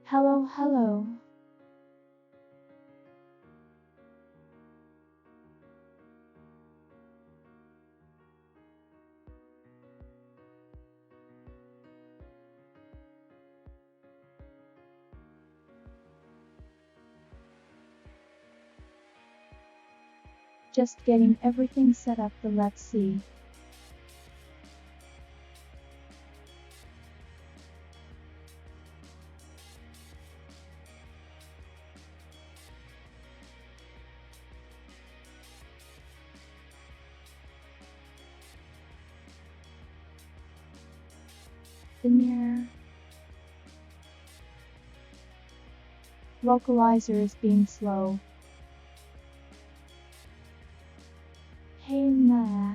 Hello, hello. Just getting everything set up, but let's see. The mirror. Vocalizer is being slow. Hey nah.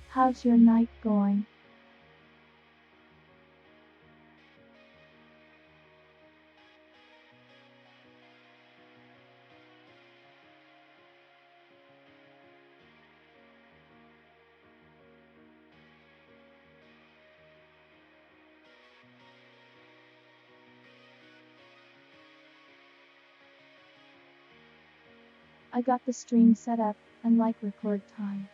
How's your night going? I got the stream set up and like record time.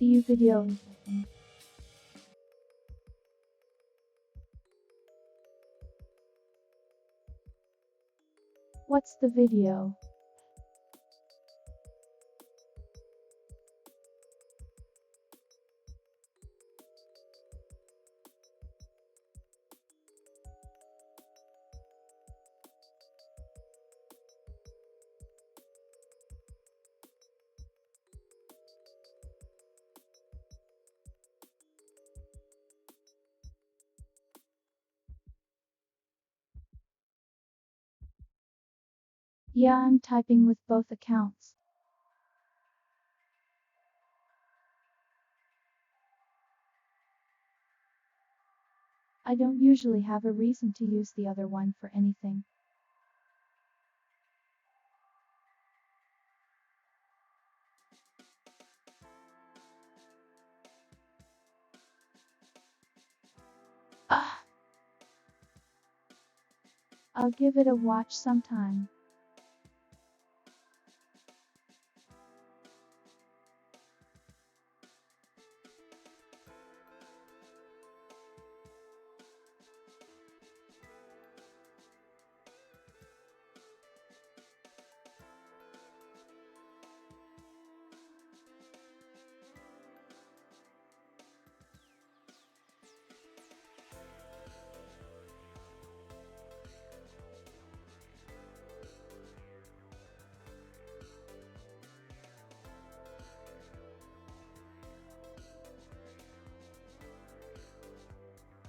View video. What's the video? Yeah, I'm typing with both accounts. I don't usually have a reason to use the other one for anything. Ah, I'll give it a watch sometime.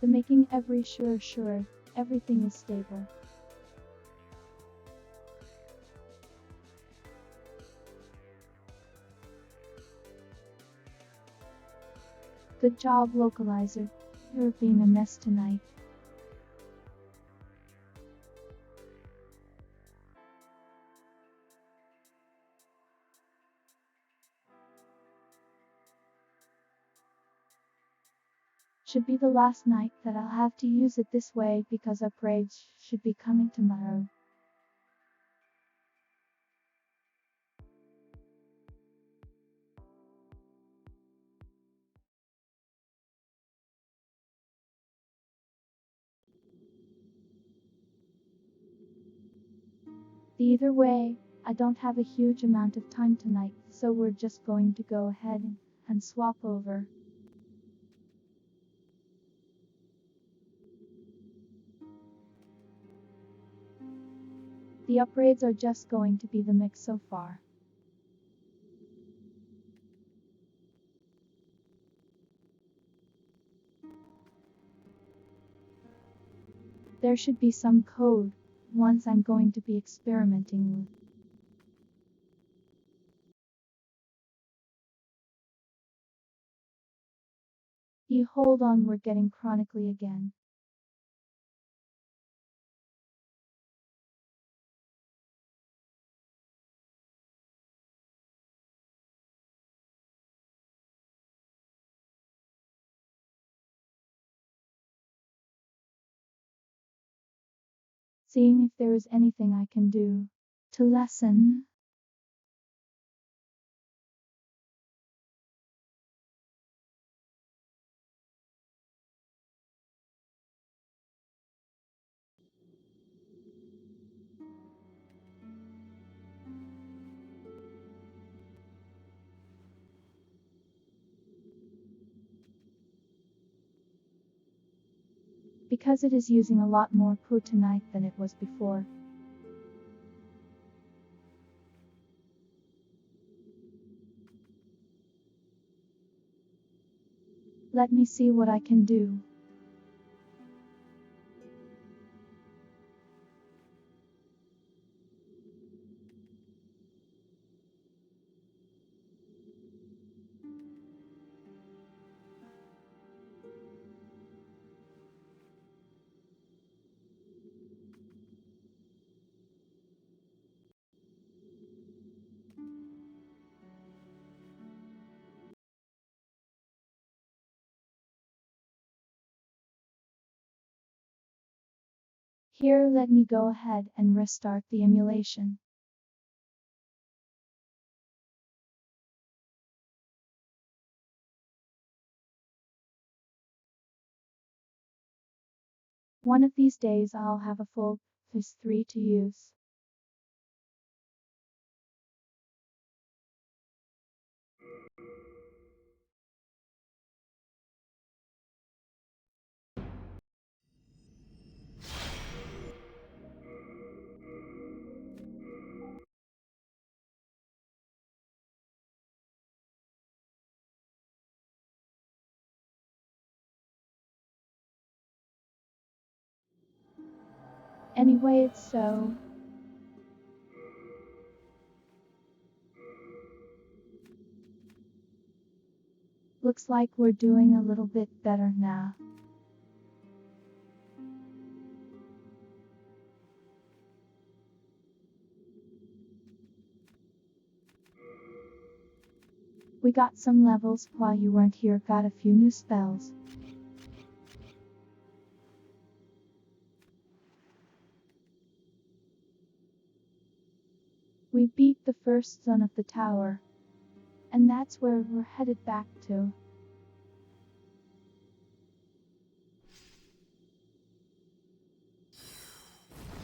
The making every sure everything is stable. Good job, localizer. You're being a mess tonight. Should be the last night that I'll have to use it this way because upgrades should be coming tomorrow. Either way, I don't have a huge amount of time tonight, so we're just going to go ahead and swap over. The upgrades are just going to be the mix so far. There should be some code ones I'm going to be experimenting with. Hold on, we're getting chronically again. Seeing if there is anything I can do to lessen. Because it is using a lot more poo tonight than it was before. Let me see what I can do. Here, let me go ahead and restart the emulation. One of these days I'll have a full PS3 to use. Anyway, it's so. Looks like we're doing a little bit better now. We got some levels while you weren't here, got a few new spells. We beat the first zone of the tower. And that's where we're headed back to.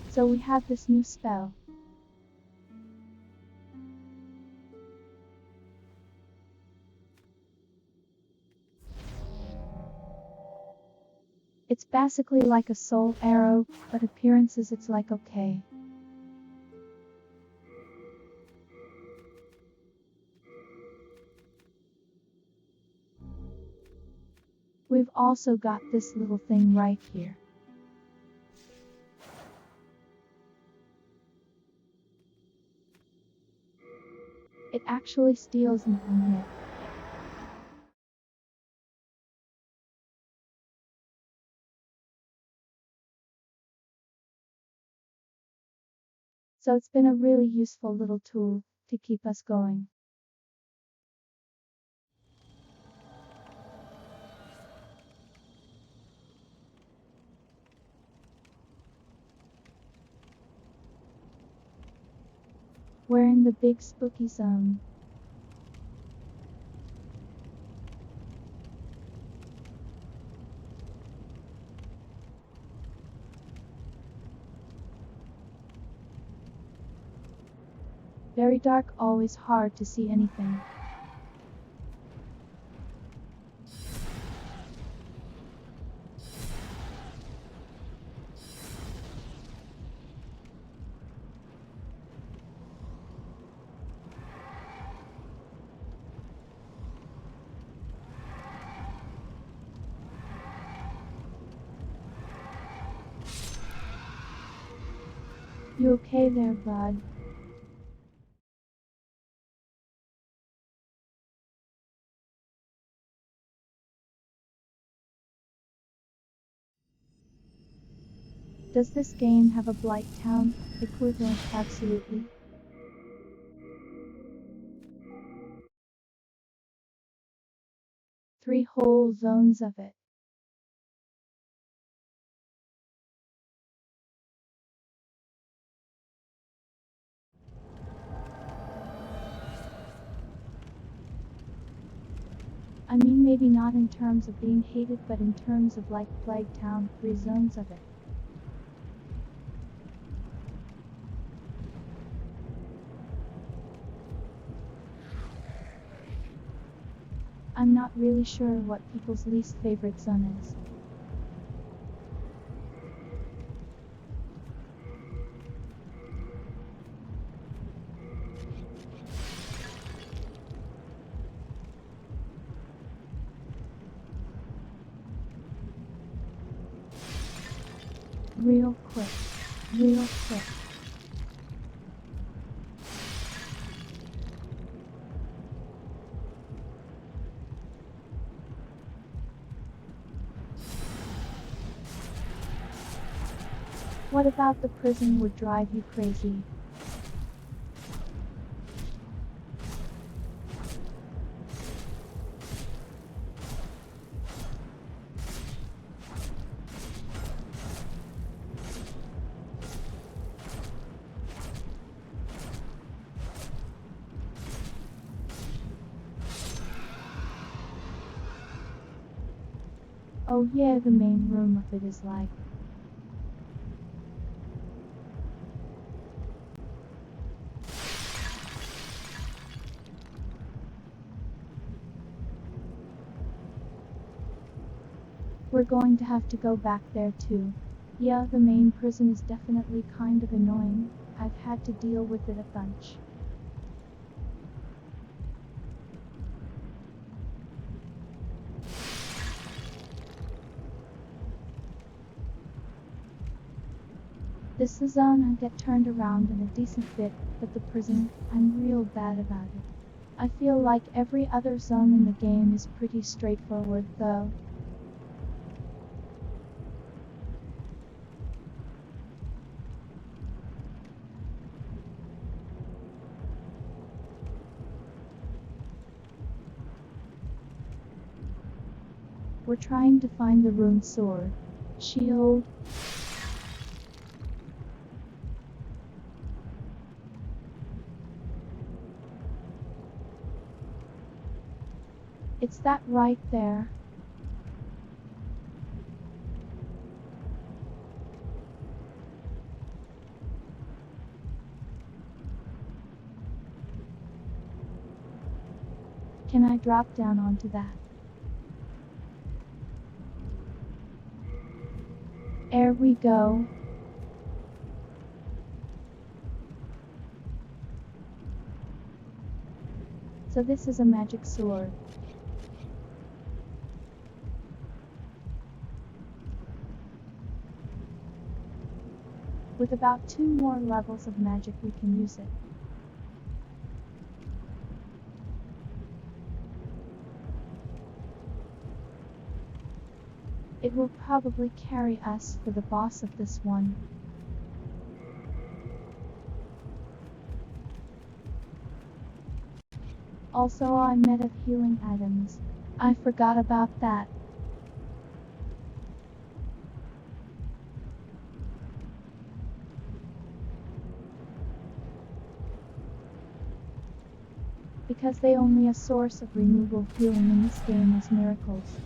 So we have this new spell. It's basically like a soul arrow, but appearances it's like okay. We've also got this little thing right here. It actually steals an hit. So it's been a really useful little tool to keep us going. We're in the big spooky zone. Very dark, always hard to see anything. You okay there, bud? Does this game have a blight town equivalent? Absolutely. Three whole zones of it. I mean, maybe not in terms of being hated, but in terms of like Plague Town, 3 zones of it. I'm not really sure what people's least favorite zone is. Real quick. What about the prison would drive you crazy? Oh yeah, the main room of it is like. We're going to have to go back there too. Yeah, the main prison is definitely kind of annoying. I've had to deal with it a bunch. This is zone I get turned around in a decent bit, but the prison, I'm real bad about it. I feel like every other zone in the game is pretty straightforward though. We're trying to find the rune sword. Shield. It's that right there. Can I drop down onto that? There we go. So this is a magic sword. With about 2 more levels of magic we can use it. It will probably carry us for the boss of this one. Also, I'm out of healing items. I forgot about that. Because they only a source of renewable healing in this game as miracles.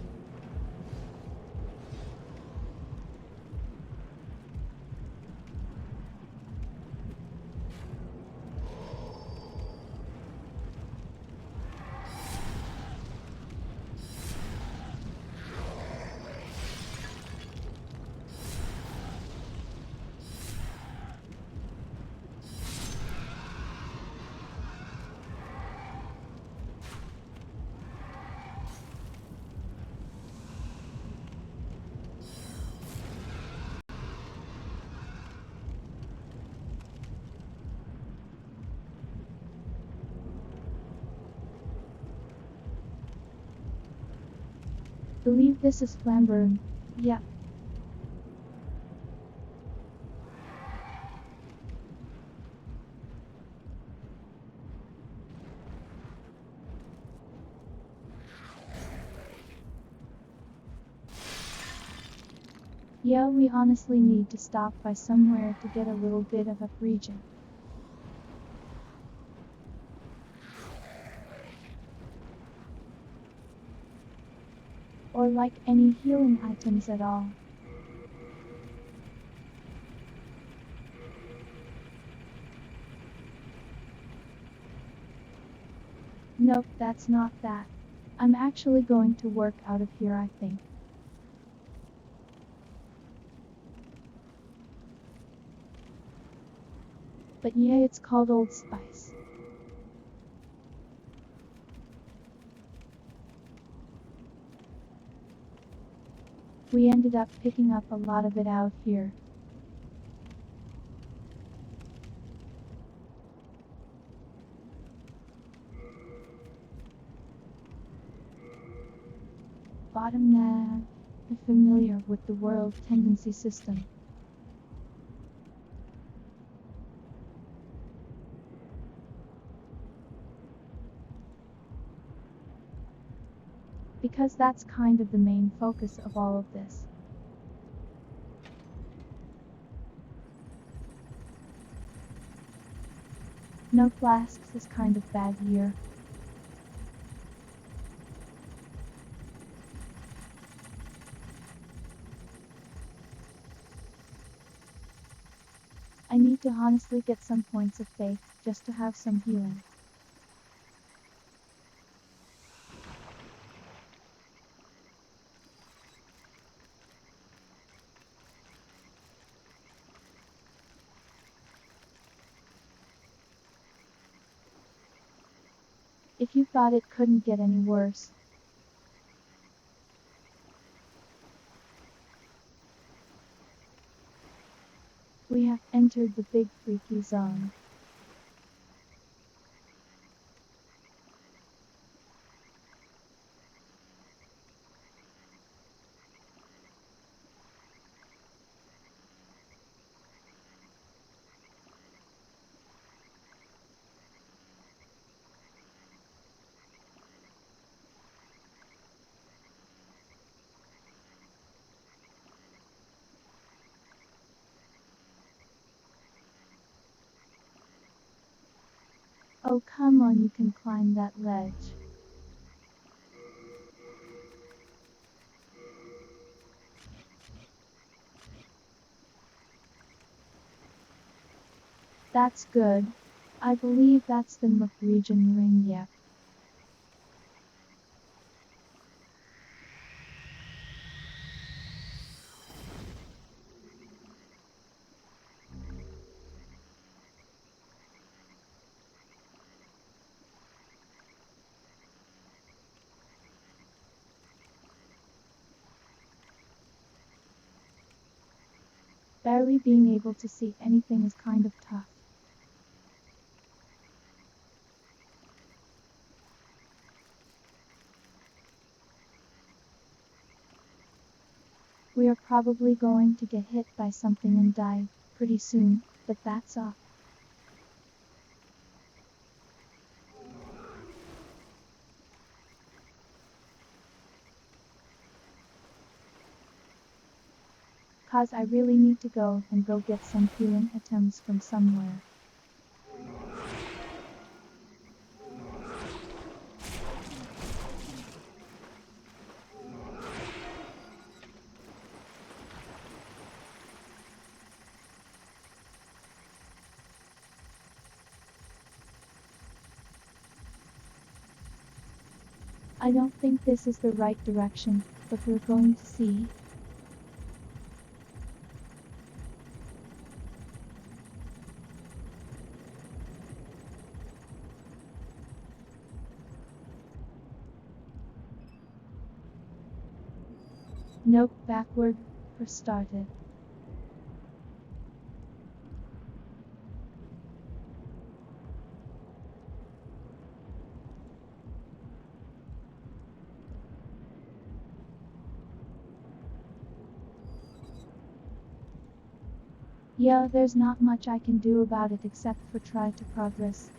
Believe this is Flamburn. Yeah. Yeah, we honestly need to stop by somewhere to get a little bit of a regen. Or like any healing items at all. Nope, that's not that. I'm actually going to work out of here, I think. But yeah, it's called Old Spice. We ended up picking up a lot of it out here. Bottom nav. I'm familiar with the world tendency system. Because that's kind of the main focus of all of this. No flasks is kind of bad here. I need to honestly get some points of faith, just to have some healing. If you thought it couldn't get any worse. We have entered the big freaky zone. Oh come on, you can climb that ledge. That's good. I believe that's the region ring, yep. Barely being able to see anything is kind of tough. We are probably going to get hit by something and die pretty soon, but that's off. Cause I really need to go get some healing items from somewhere. I don't think this is the right direction, but we're going to see. Nope, backward, for started. Yeah, there's not much I can do about it except for try to progress.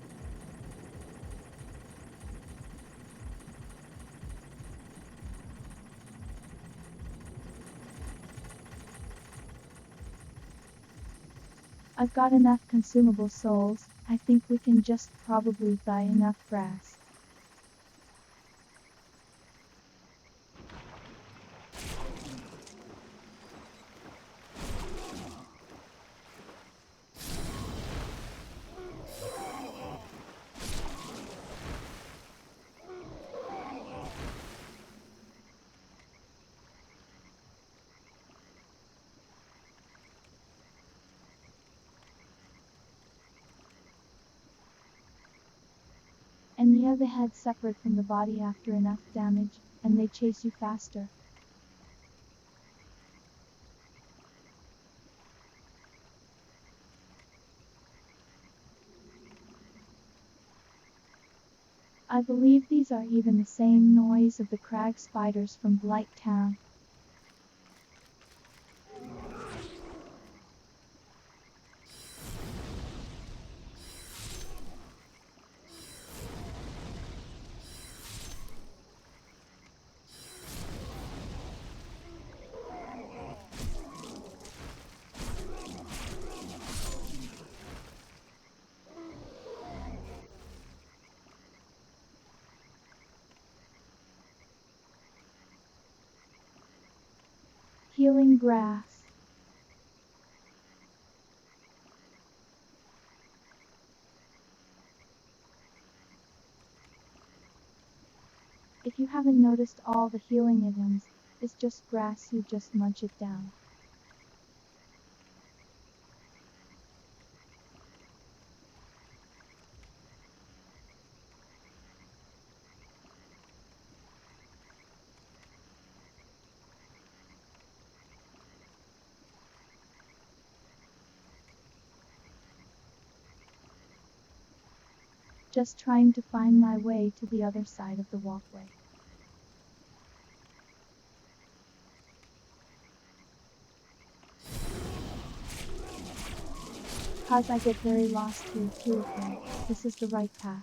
I've got enough consumable souls, I think we can just probably buy enough grass. And the other head separate from the body after enough damage, and they chase you faster. I believe these are even the same noise of the crag spiders from Blight Town. Healing grass. If you haven't noticed, all the healing items is just grass, you just munch it down. Just trying to find my way to the other side of the walkway. Cause I get very lost here too. Okay, this is the right path.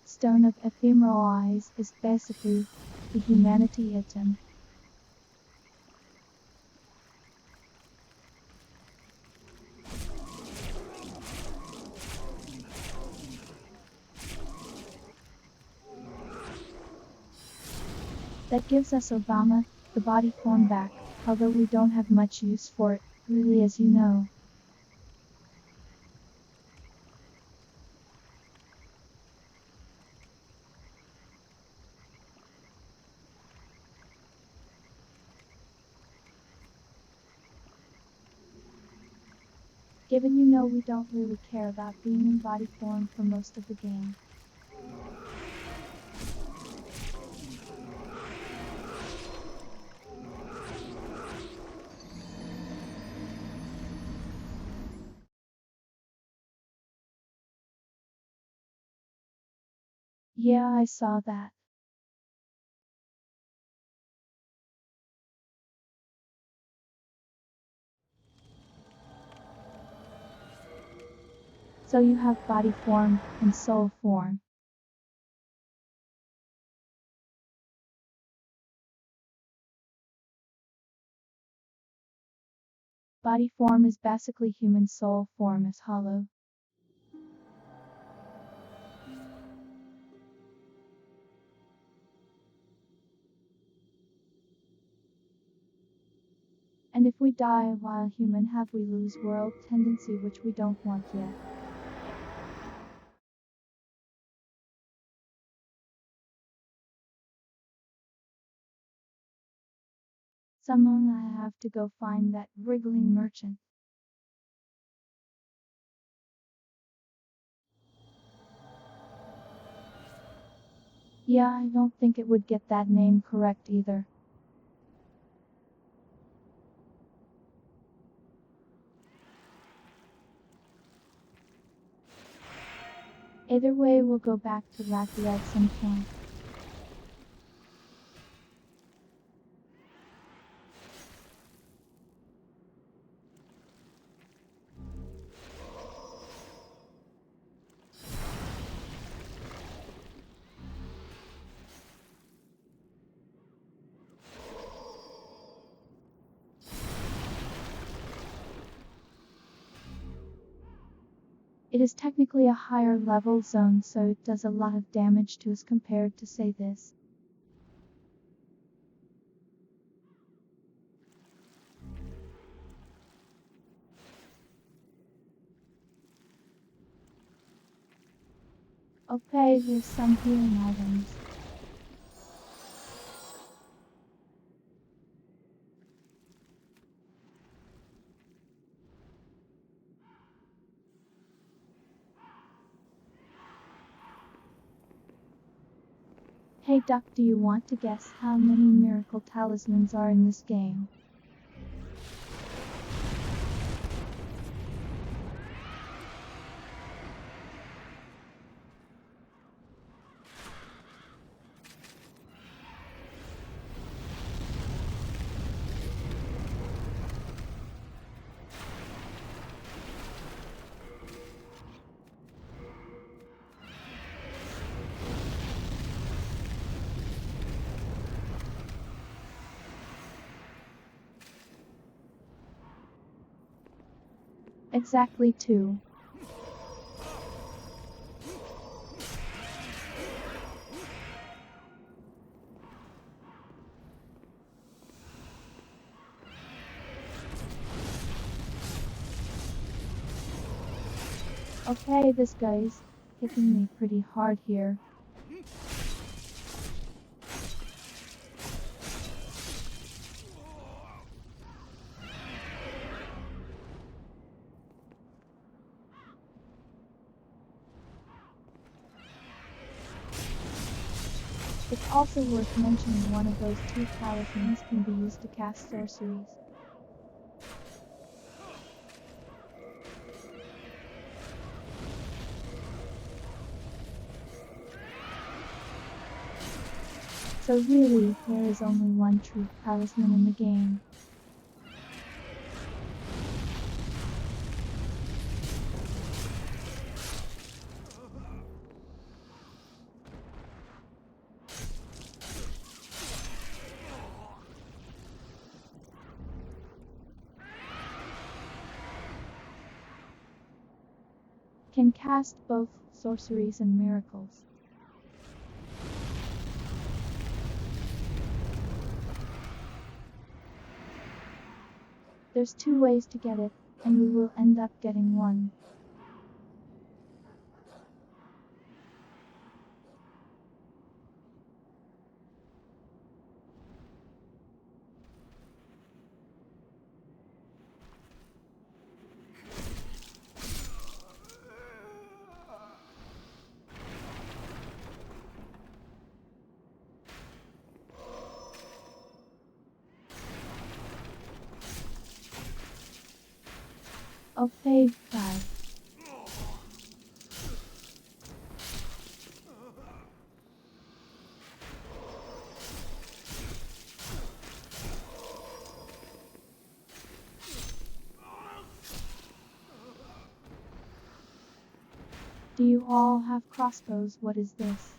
Stone of Ephemeral Eyes is basically the humanity item. That gives us Obama, the body form back, although we don't have much use for it, really, as you know. Given you know we don't really care about being in body form for most of the game. Yeah, I saw that. So you have body form and soul form. Body form is basically human, soul form is hollow. And if we die while human, have we lose world tendency, which we don't want yet. Someone, I have to go find that wriggling merchant. Yeah, I don't think it would get that name correct either. Either way, we'll go back to Latvia at some point. It is technically a higher level zone, so it does a lot of damage to us compared to, say, this. Okay, there's some healing items. Hey Duck, do you want to guess how many miracle talismans are in this game? Exactly 2. Okay, this guy's hitting me pretty hard here. It's also worth mentioning one of those 2 talismans can be used to cast sorceries. So really, there is only one true talisman in the game. Can cast both sorceries and miracles. There's 2 ways to get it, and we will end up getting one. Okay, bye. Do you all have crossbows? What is this?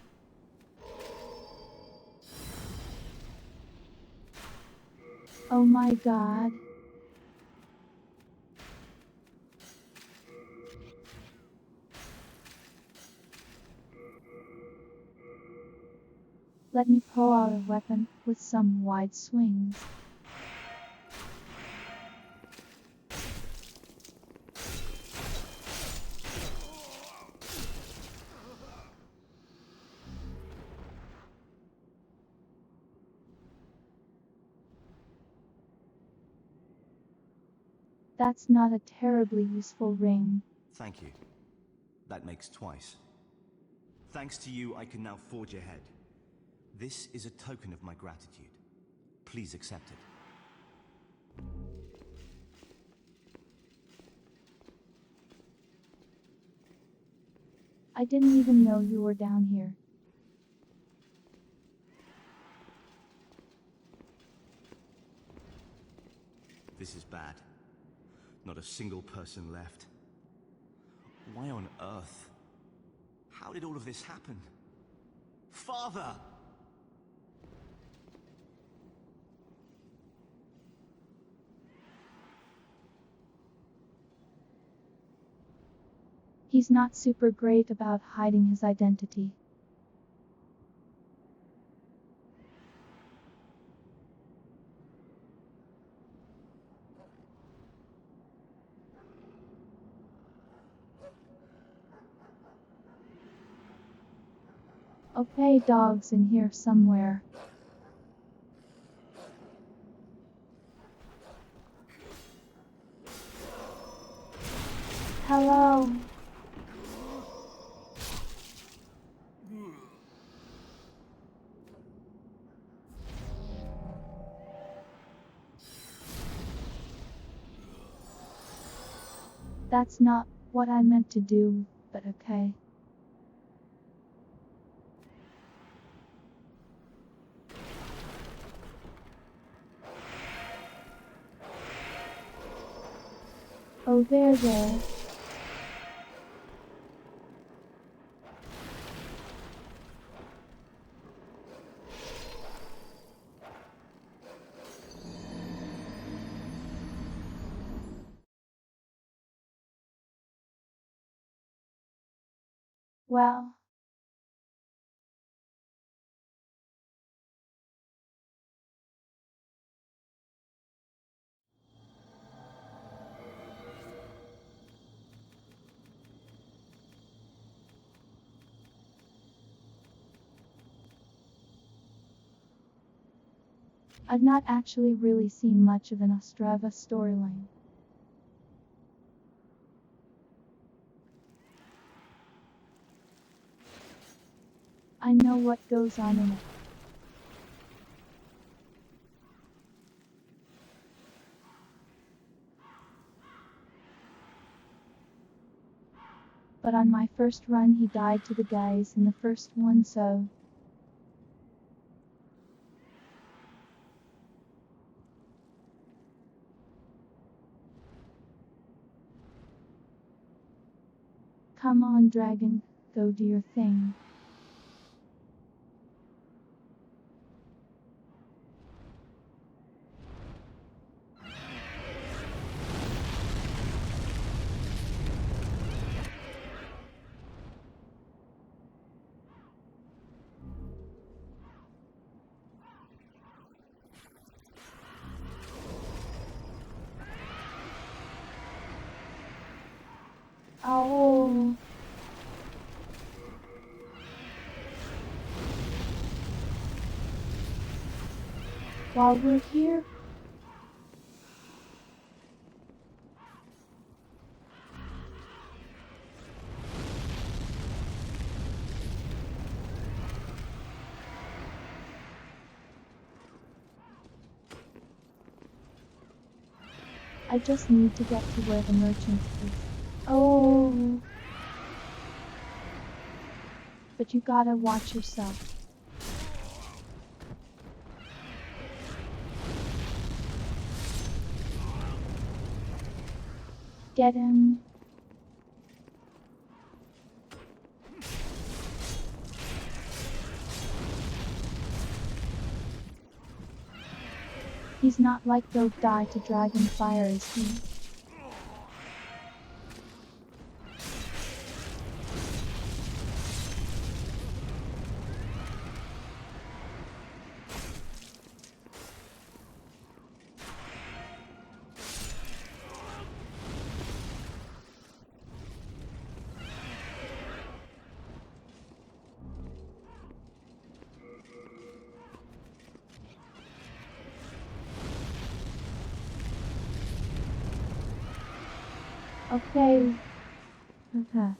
Oh my god. Let me pull out a weapon with some wide swings. That's not a terribly useful ring. Thank you. That makes twice. Thanks to you, I can now forge ahead. This is a token of my gratitude. Please accept it. I didn't even know you were down here. This is bad. Not a single person left. Why on earth? How did all of this happen? Father! He's not super great about hiding his identity. Okay, dog's in here somewhere. Hello. That's not what I meant to do, but okay. Oh, there. Well, I've not actually really seen much of an Ostrava storyline. I know what goes on in it. But on my first run he died to the guys in the first one, so... Come on, dragon, go do your thing. Oh. While we're here, I just need to get to where the merchant is. Oh. But you gotta watch yourself. Get him. He's not like they'll die to dragon fire, is he? Okay. Okay.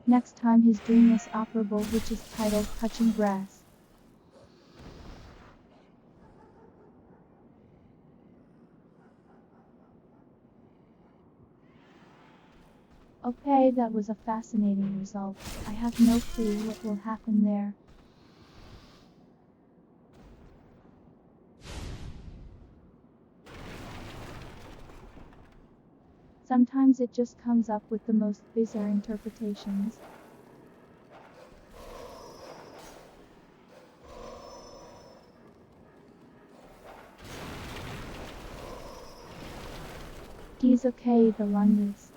Next time his dream is operable, which is titled Touching Grass. Okay, that was a fascinating result. I have no clue what will happen there. Sometimes it just comes up with the most bizarre interpretations. He's okay, the Londons.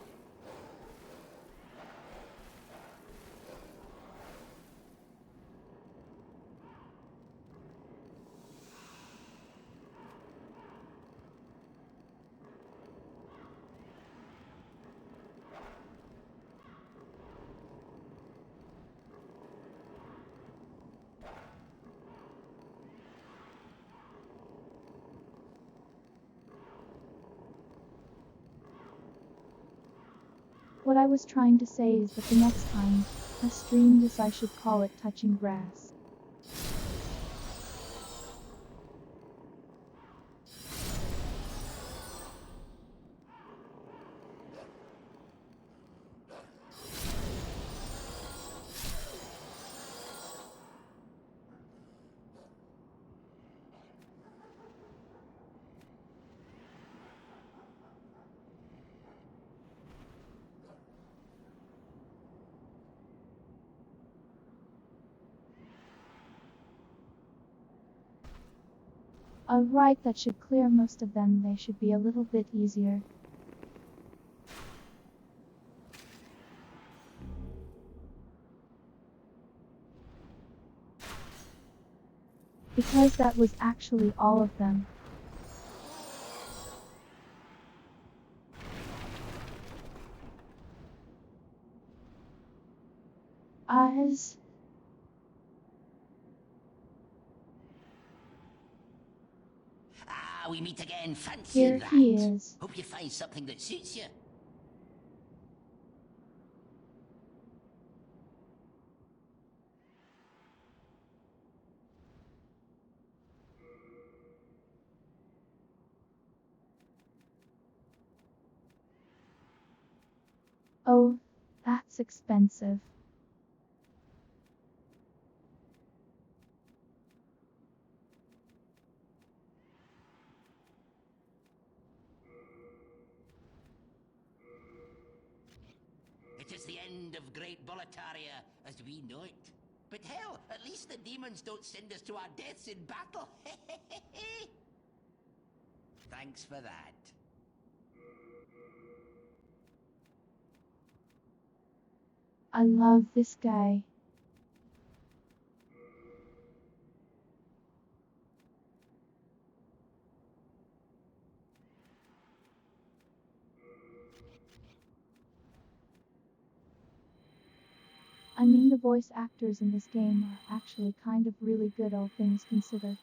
What I was trying to say is that the next time I stream this, I should call it touching grass. Alright, that should clear most of them. They should be a little bit easier. Because that was actually all of them. Eyes. We meet again. Fancy Here that. he is. Hope you find something that suits you. Oh, that's expensive. It is the end of Great Boletaria as we know it. But hell, at least the demons don't send us to our deaths in battle. Thanks for that. I love this guy. I mean, the voice actors in this game are actually kind of really good, all things considered.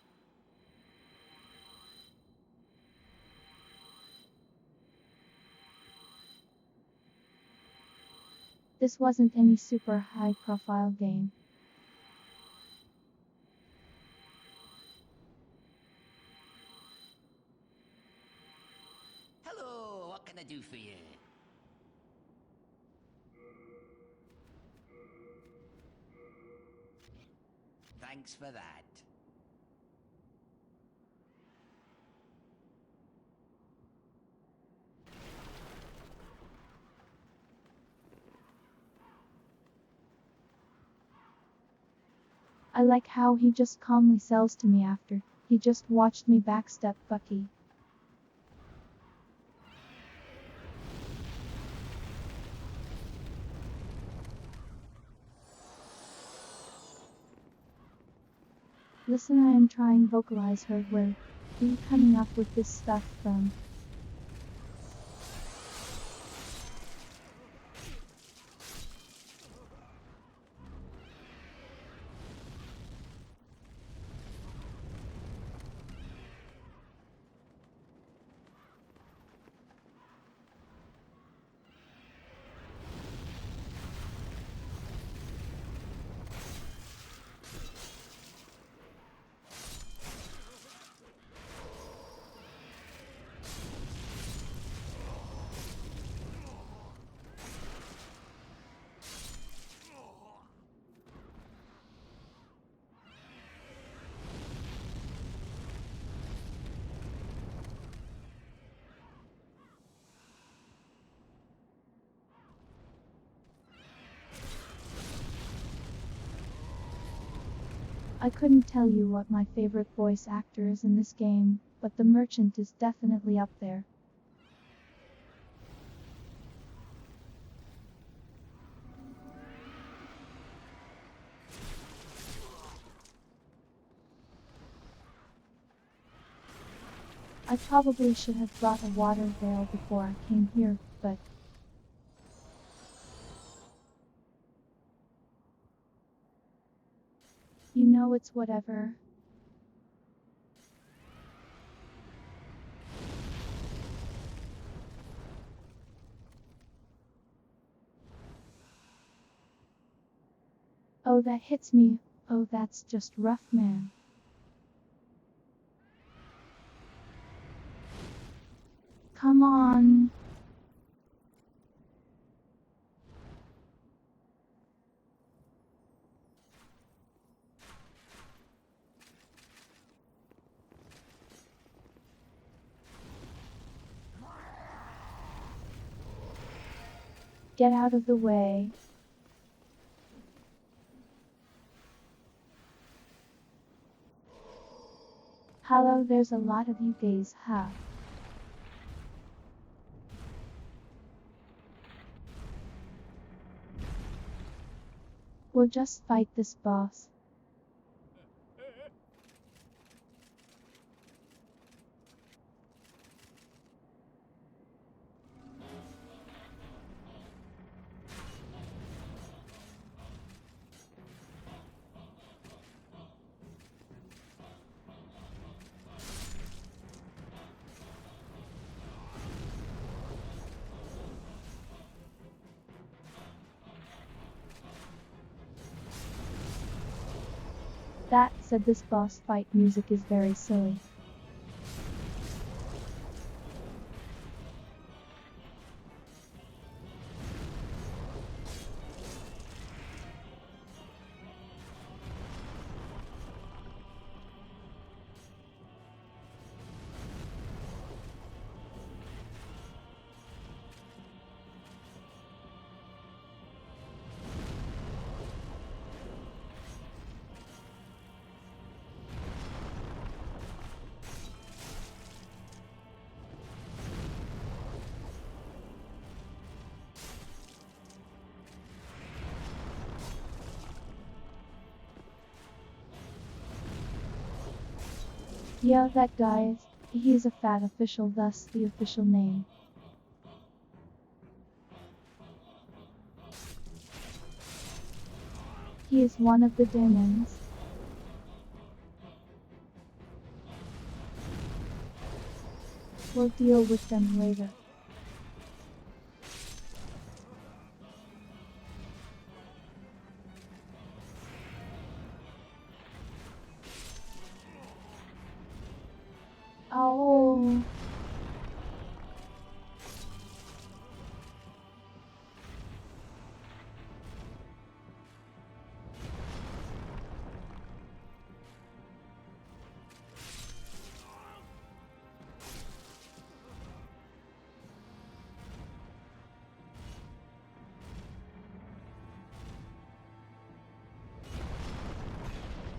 This wasn't any super high-profile game. Hello, what can I do for you? Thanks for that. I like how he just calmly sells to me after he just watched me backstep Bucky. Listen, I am trying vocalize her. Where are you coming up with this stuff from? I couldn't tell you what my favorite voice actor is in this game, but the merchant is definitely up there. I probably should have brought a water veil before I came here, but you know, it's whatever. Oh, that hits me. Oh, that's just rough, man. Come on. Get out of the way. Hello, there's a lot of you guys, huh? We'll just fight this boss. That said, this boss fight music is very silly. Yeah, that guy, he's a fat official, thus the official name. He is one of the demons. We'll deal with them later. Oh.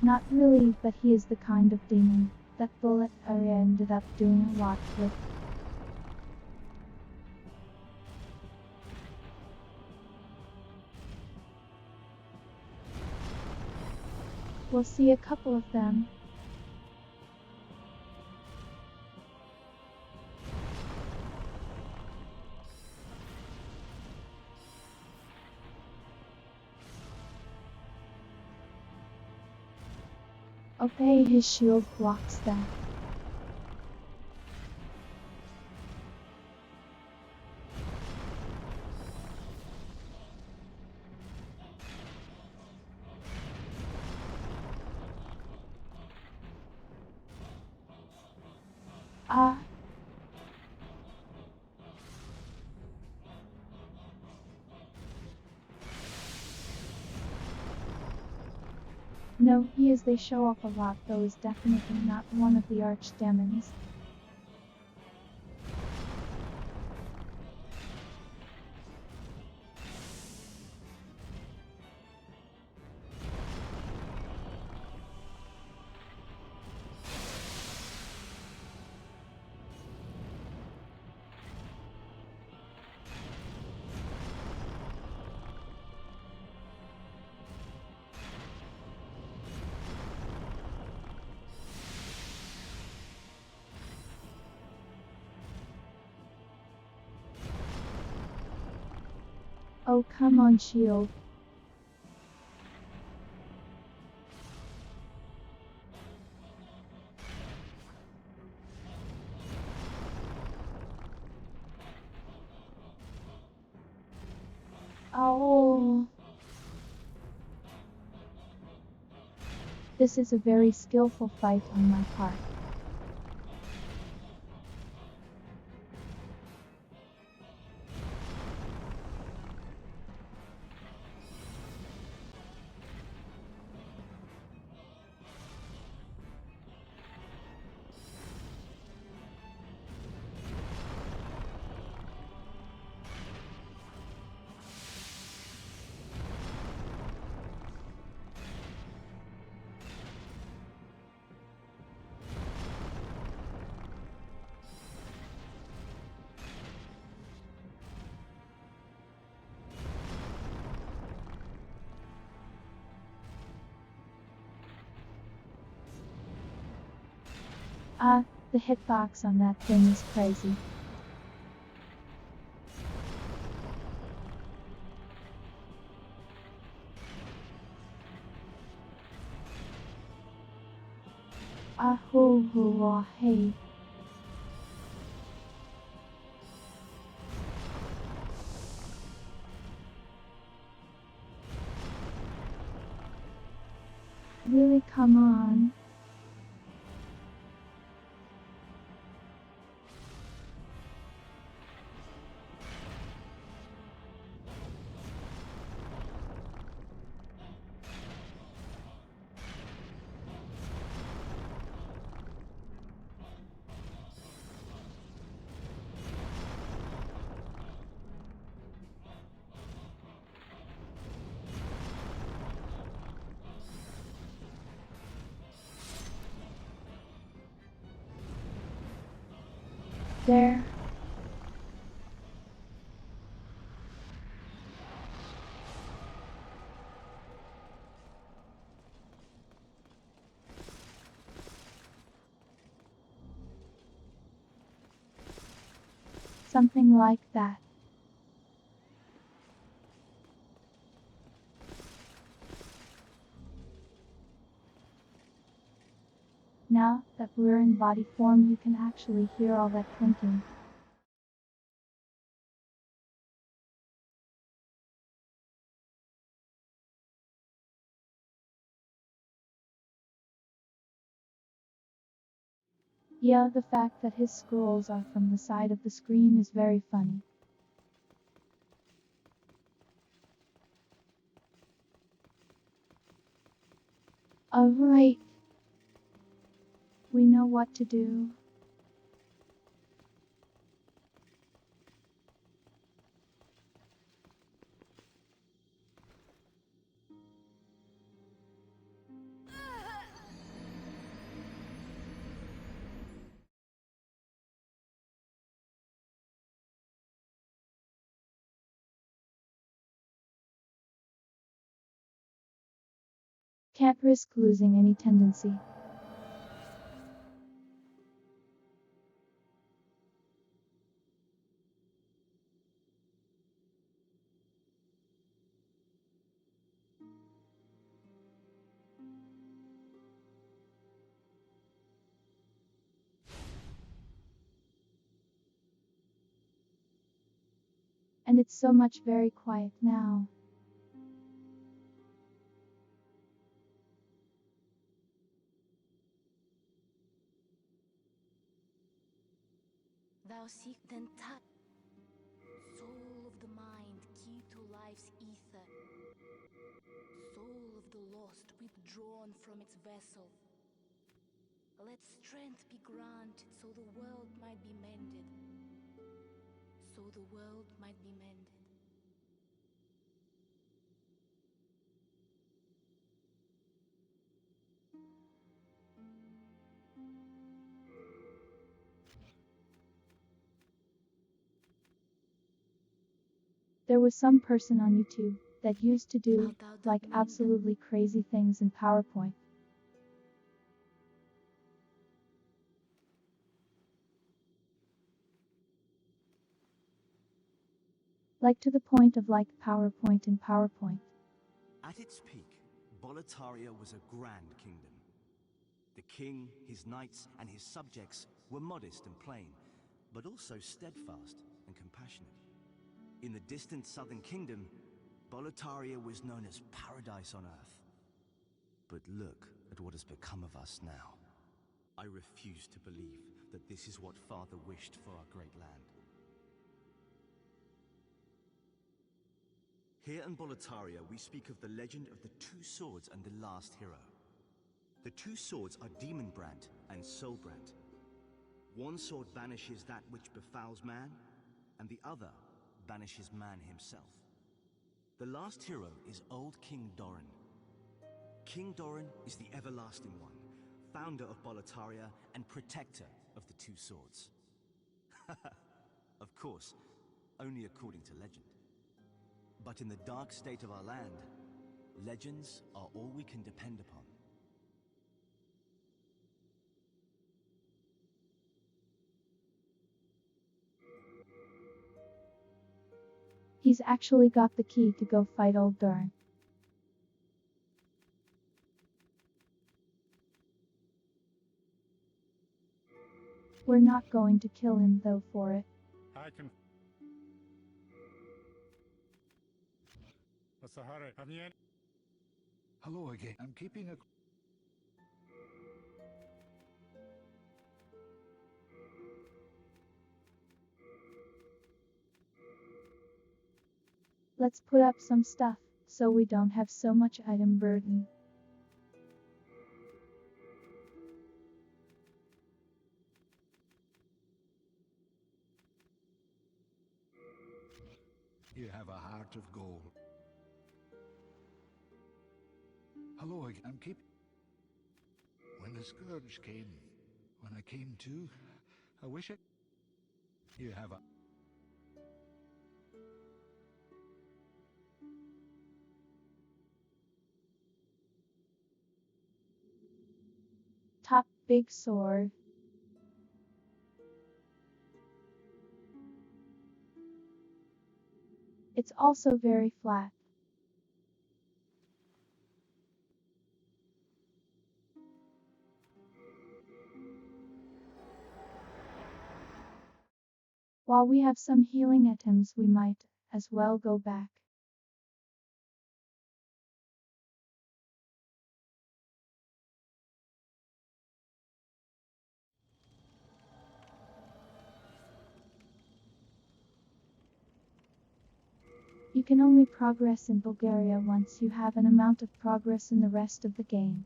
Not really, but he is the kind of demon that bullet area ended up doing a lot with. We'll see a couple of them. Okay, his shield blocks that. Ah. No, he is. They show up a lot, though is definitely not one of the archdemons. Oh, come on, shield. Oh. This is a very skillful fight on my part. The hitbox on that thing is crazy. Hey. Really, come on. There. Something like that. Now that we're in body form, you can actually hear all that clinking. Yeah, the fact that his scrolls are from the side of the screen is very funny. Alright. We know what to do. Can't risk losing any tendency. And it's so much very quiet now. Thou seek then touch, soul of the mind, key to life's ether, soul of the lost withdrawn from its vessel. Let strength be granted so the world might be mended, so the world might be mended. There was some person on YouTube that used to do like absolutely crazy things in PowerPoint. Like to the point of like PowerPoint in PowerPoint. At its peak, Boletaria was a grand kingdom. The king, his knights, and his subjects were modest and plain, but also steadfast and compassionate. In the distant southern kingdom, Boletaria was known as paradise on earth. But look at what has become of us now. I refuse to believe that this is what Father wished for our great land. Here in Boletaria, we speak of the legend of the two swords and the last hero. The two swords are Demonbrand and Soulbrand. One sword banishes that which befouls man, and the other banishes man himself. The last hero is Old King Doran. King Doran is the Everlasting One, founder of Boletaria and protector of the two swords. Of course, only according to legend. But in the dark state of our land, legends are all we can depend upon. He's actually got the key to go fight old Durn. We're not going to kill him though for it. I can. What's the hurry? Have you any? Hello again. I'm keeping a... Let's put up some stuff, so we don't have so much item burden. You have a heart of gold. Hello again. I'm keeping... When the scourge came, when I came to, I wish it... You have a... Top big sword. It's also very flat. While we have some healing items, we might as well go back. You can only progress in Bulgaria once you have an amount of progress in the rest of the game.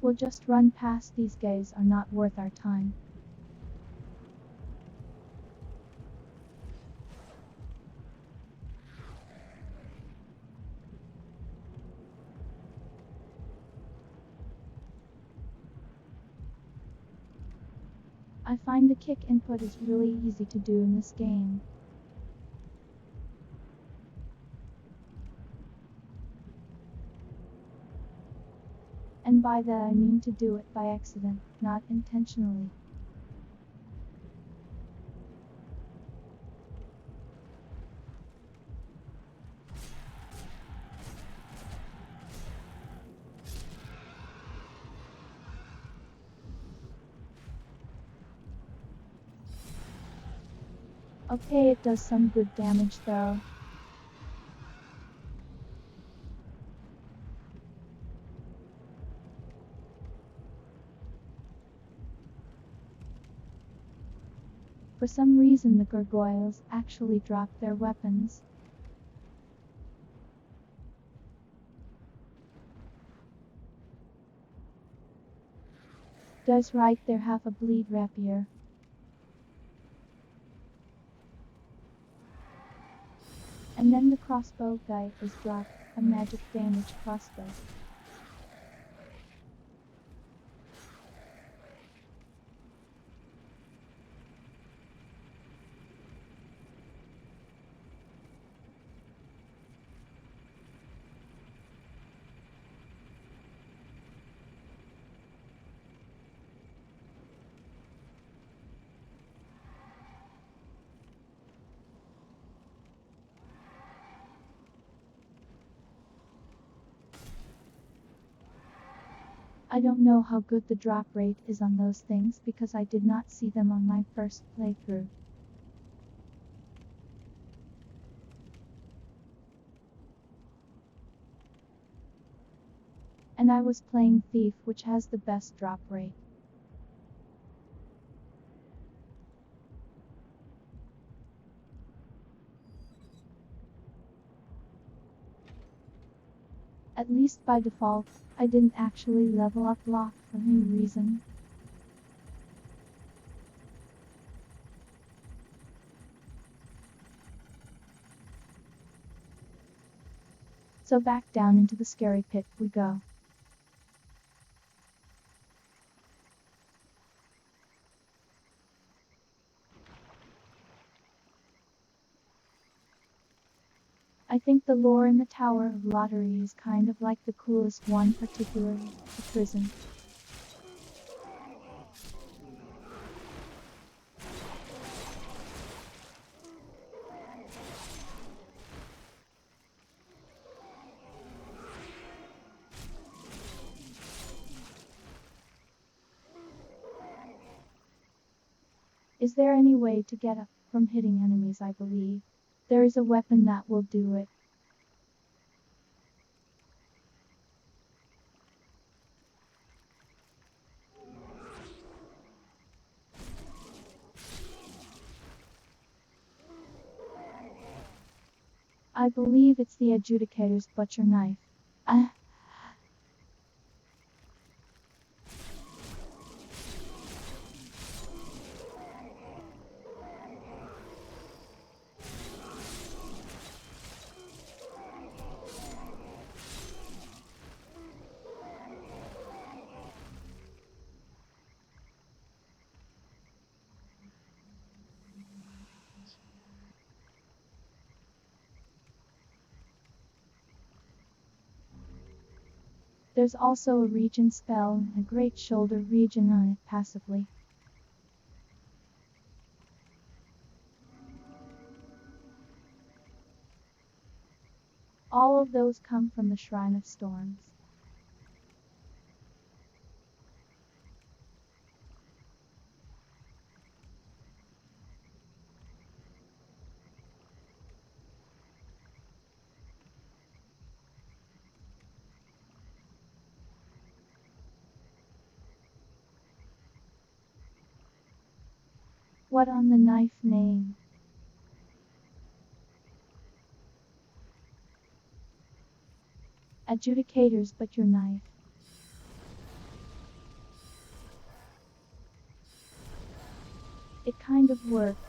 We'll just run past. These guys are not worth our time. I find the kick input is really easy to do in this game. And by that I mean to do it by accident, not intentionally. Okay, it does some good damage though. For some reason the gargoyles actually drop their weapons. Does right there have a bleed rapier. And then the crossbow guy is dropped, a magic damage crossbow. I don't know how good the drop rate is on those things because I did not see them on my first playthrough. And I was playing Thief, which has the best drop rate. At least by default, I didn't actually level up Lock for any reason. So back down into the scary pit we go. I think the lore in the Tower of Lottery is kind of like the coolest one, particularly the prison. Is there any way to get up from hitting enemies? I believe there is a weapon that will do it. I believe it's the Adjudicator's butcher knife. There's also a regen spell and a great shoulder regen on it passively. All of those come from the Shrine of Storms. What on the knife name? Adjudicators, but your knife. It kind of worked.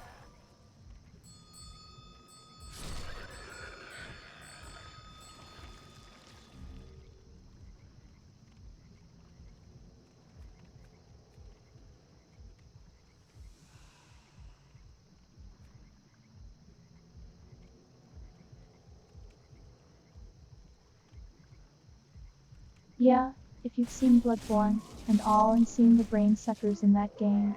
Yeah, if you've seen Bloodborne and all and seen the brain suckers in that game.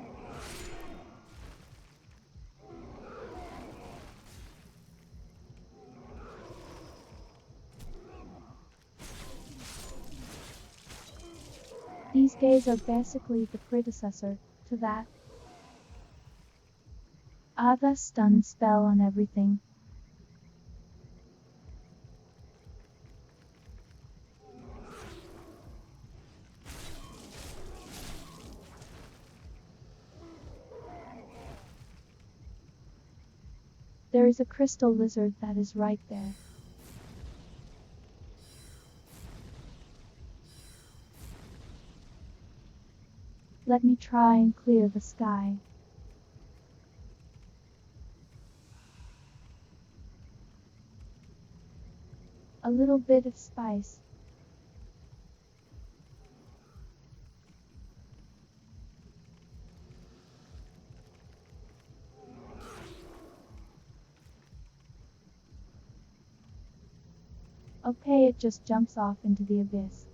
These guys are basically the predecessor to that. The stun spell on everything. There is a crystal lizard that is right there. Let me try and clear the sky. A little bit of spice. Okay, it just jumps off into the abyss.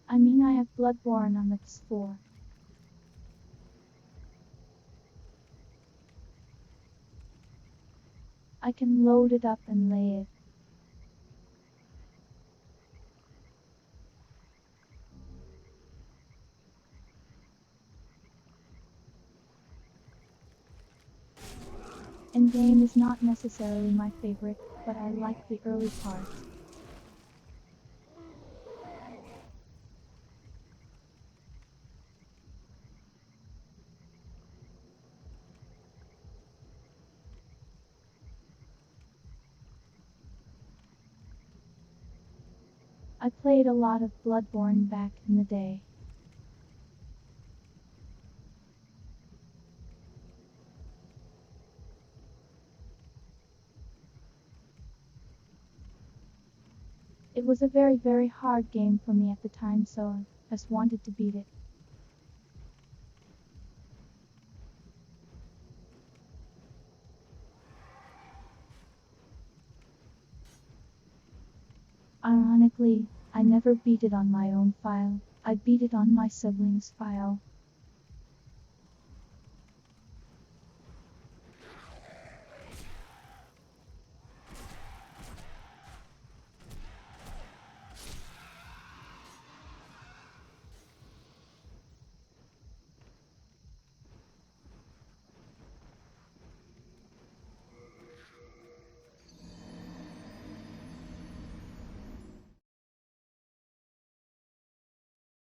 I mean, I have Bloodborne on the PS4. I can load it up and lay it. Endgame is not necessarily my favorite, but I like the early parts. I played a lot of Bloodborne back in the day. It was a very hard game for me at the time, so I just wanted to beat it. Ironically, I never beat it on my own file, I beat it on my sibling's file.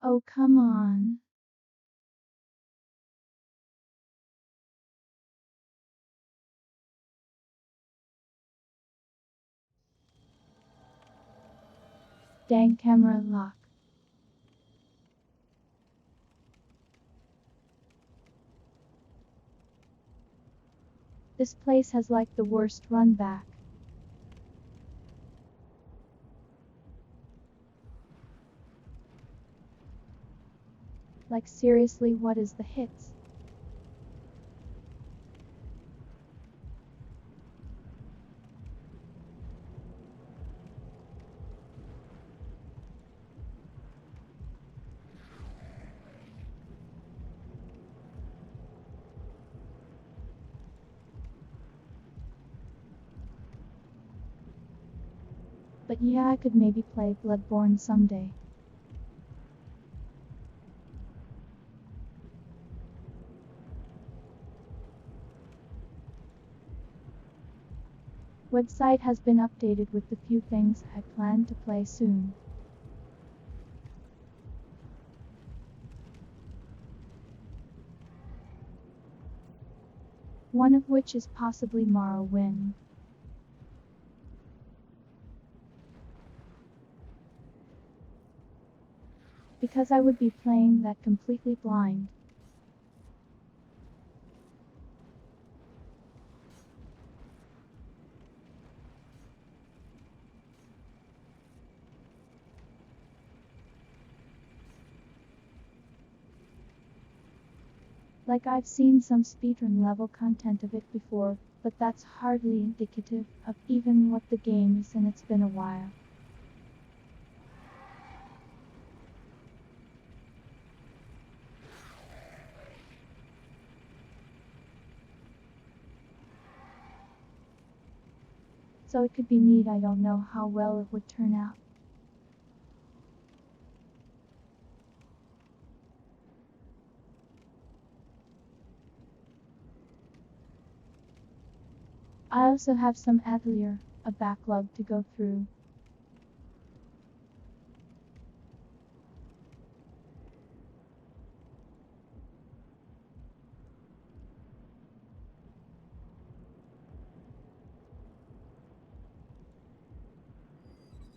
Oh, come on. Dang camera lock. This place has like the worst run back. Like seriously, what is the hits? But yeah, I could maybe play Bloodborne someday. Website has been updated with the few things I plan to play soon. One of which is possibly Morrowind. Because I would be playing that completely blind. Like I've seen some speedrun level content of it before, but that's hardly indicative of even what the game is, and it's been a while. So it could be neat, I don't know how well it would turn out. I also have some Atelier, a backlog to go through.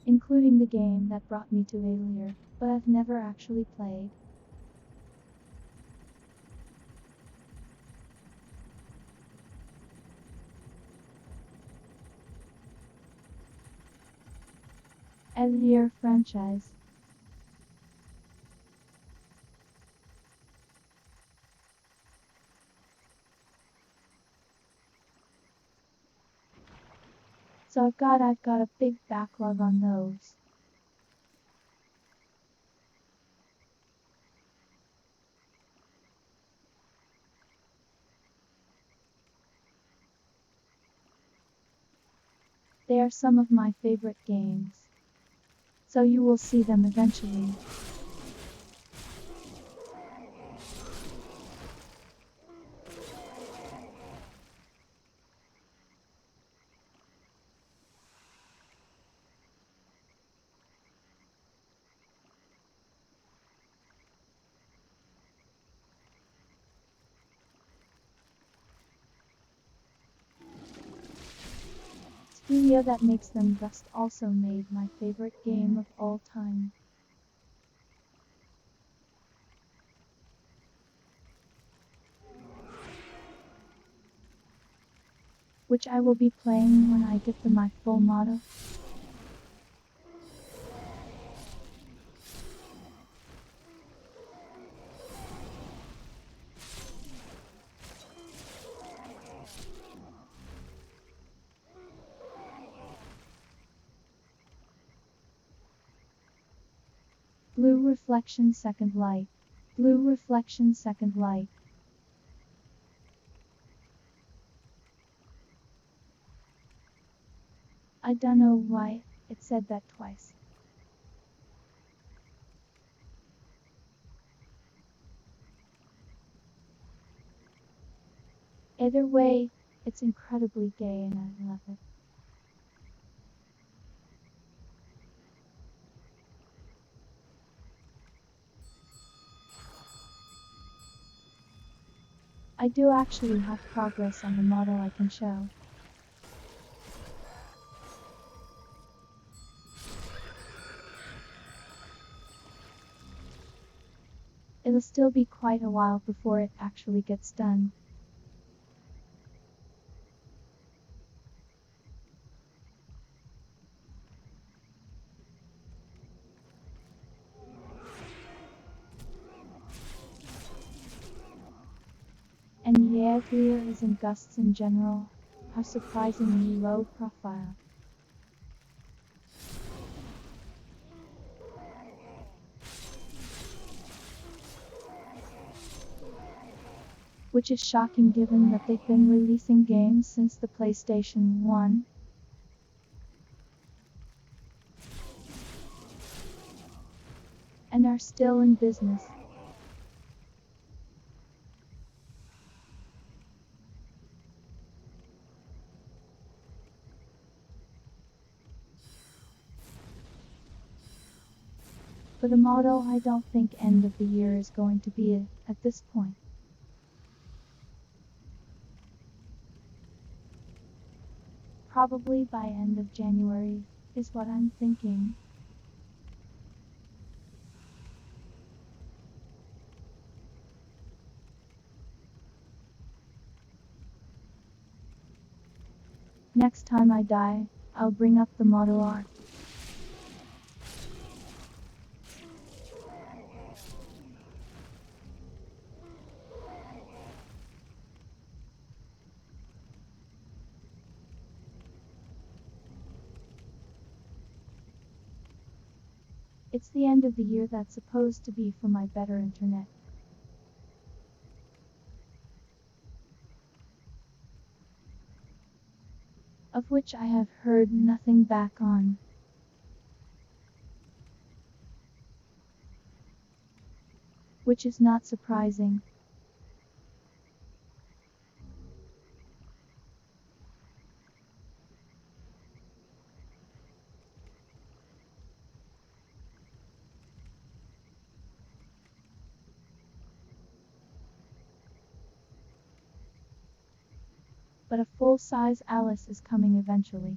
Including the game that brought me to Atelier, but I've never actually played. Ellier franchise. So I've got a big backlog on those. They are some of my favorite games. So you will see them eventually. Studio that makes them Rust also made my favorite game of all time. Which I will be playing when I get my full model. Blue Reflection Second Light. Blue Reflection Second Light. I don't know why it said that twice. Either way, it's incredibly gay and I love it. I do actually have progress on the model I can show. It'll still be quite a while before it actually gets done. And the areas and gusts in general are surprisingly low profile. Which is shocking given that they've been releasing games since the PlayStation 1. And are still in business. For the model, I don't think end of the year is going to be it at this point. Probably by end of January is what I'm thinking. Next time I die, I'll bring up the model art. It's the end of the year that's supposed to be for my better internet. Of which I have heard nothing back on. Which is not surprising. But a full-size Alice is coming eventually.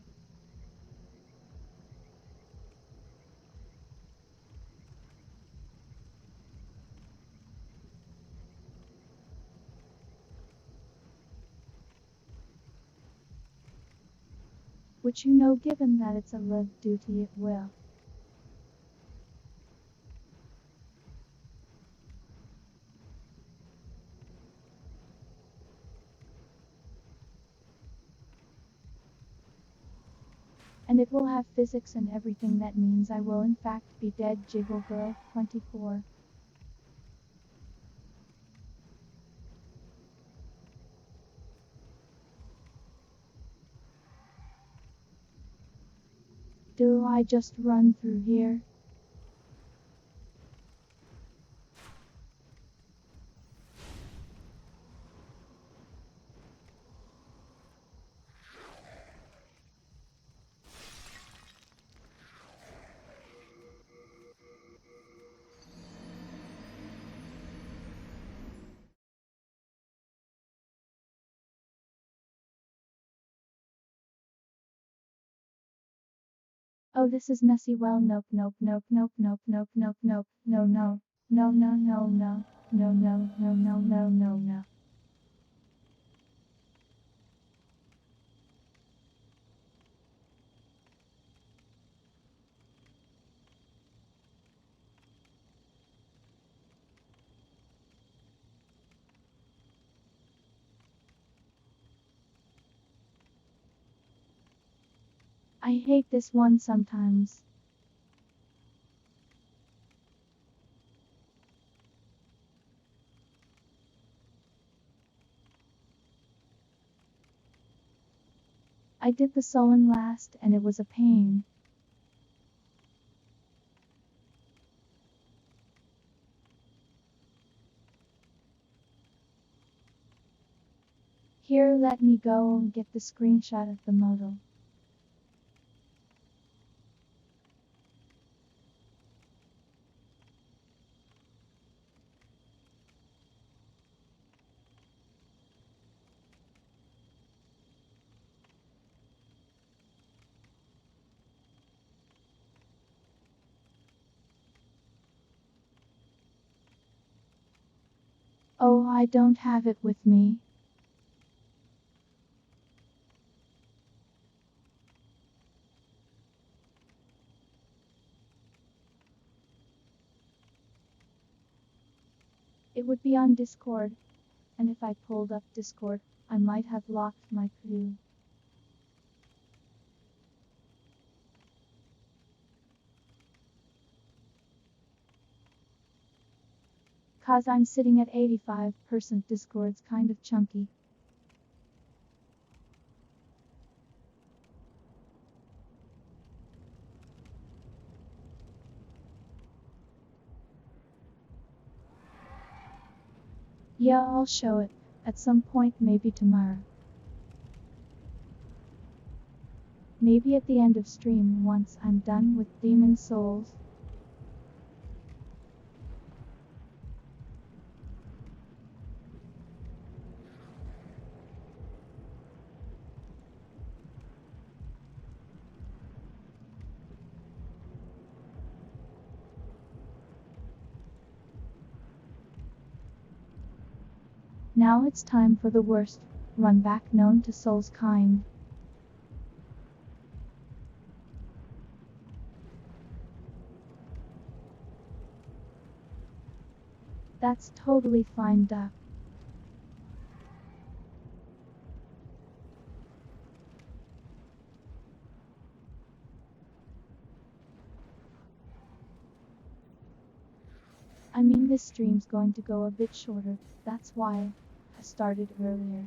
Which you know given that it's a live duty it will. And it will have physics and everything. That means I will in fact be dead. Jiggle Girl 24. Do I just run through here? Oh, this is messy. Well, nope, nope, nope, nope, nope, nope, nope, nope, no, no, no, no, no, no, no, no, no, no, no, no, no. I hate this one sometimes. I did the sullen last and it was a pain. Here, let me go and get the screenshot of the modal. Oh, I don't have it with me. It would be on Discord, and if I pulled up Discord, I might have locked my clue. Cause I'm sitting at 85%. Discord's kind of chunky. Yeah, I'll show it, at some point, maybe tomorrow. Maybe at the end of stream once I'm done with Demon Souls. Now it's time for the worst run back known to Souls kind. That's totally fine, duck. I mean, this stream's going to go a bit shorter, that's why I started earlier.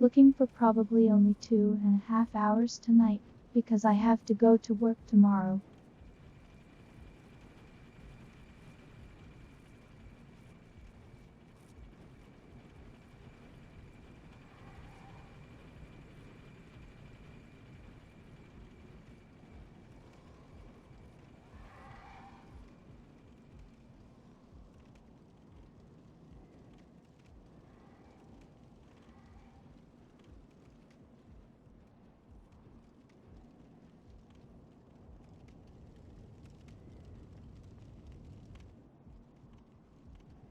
Looking for probably only 2.5 hours tonight, because I have to go to work tomorrow.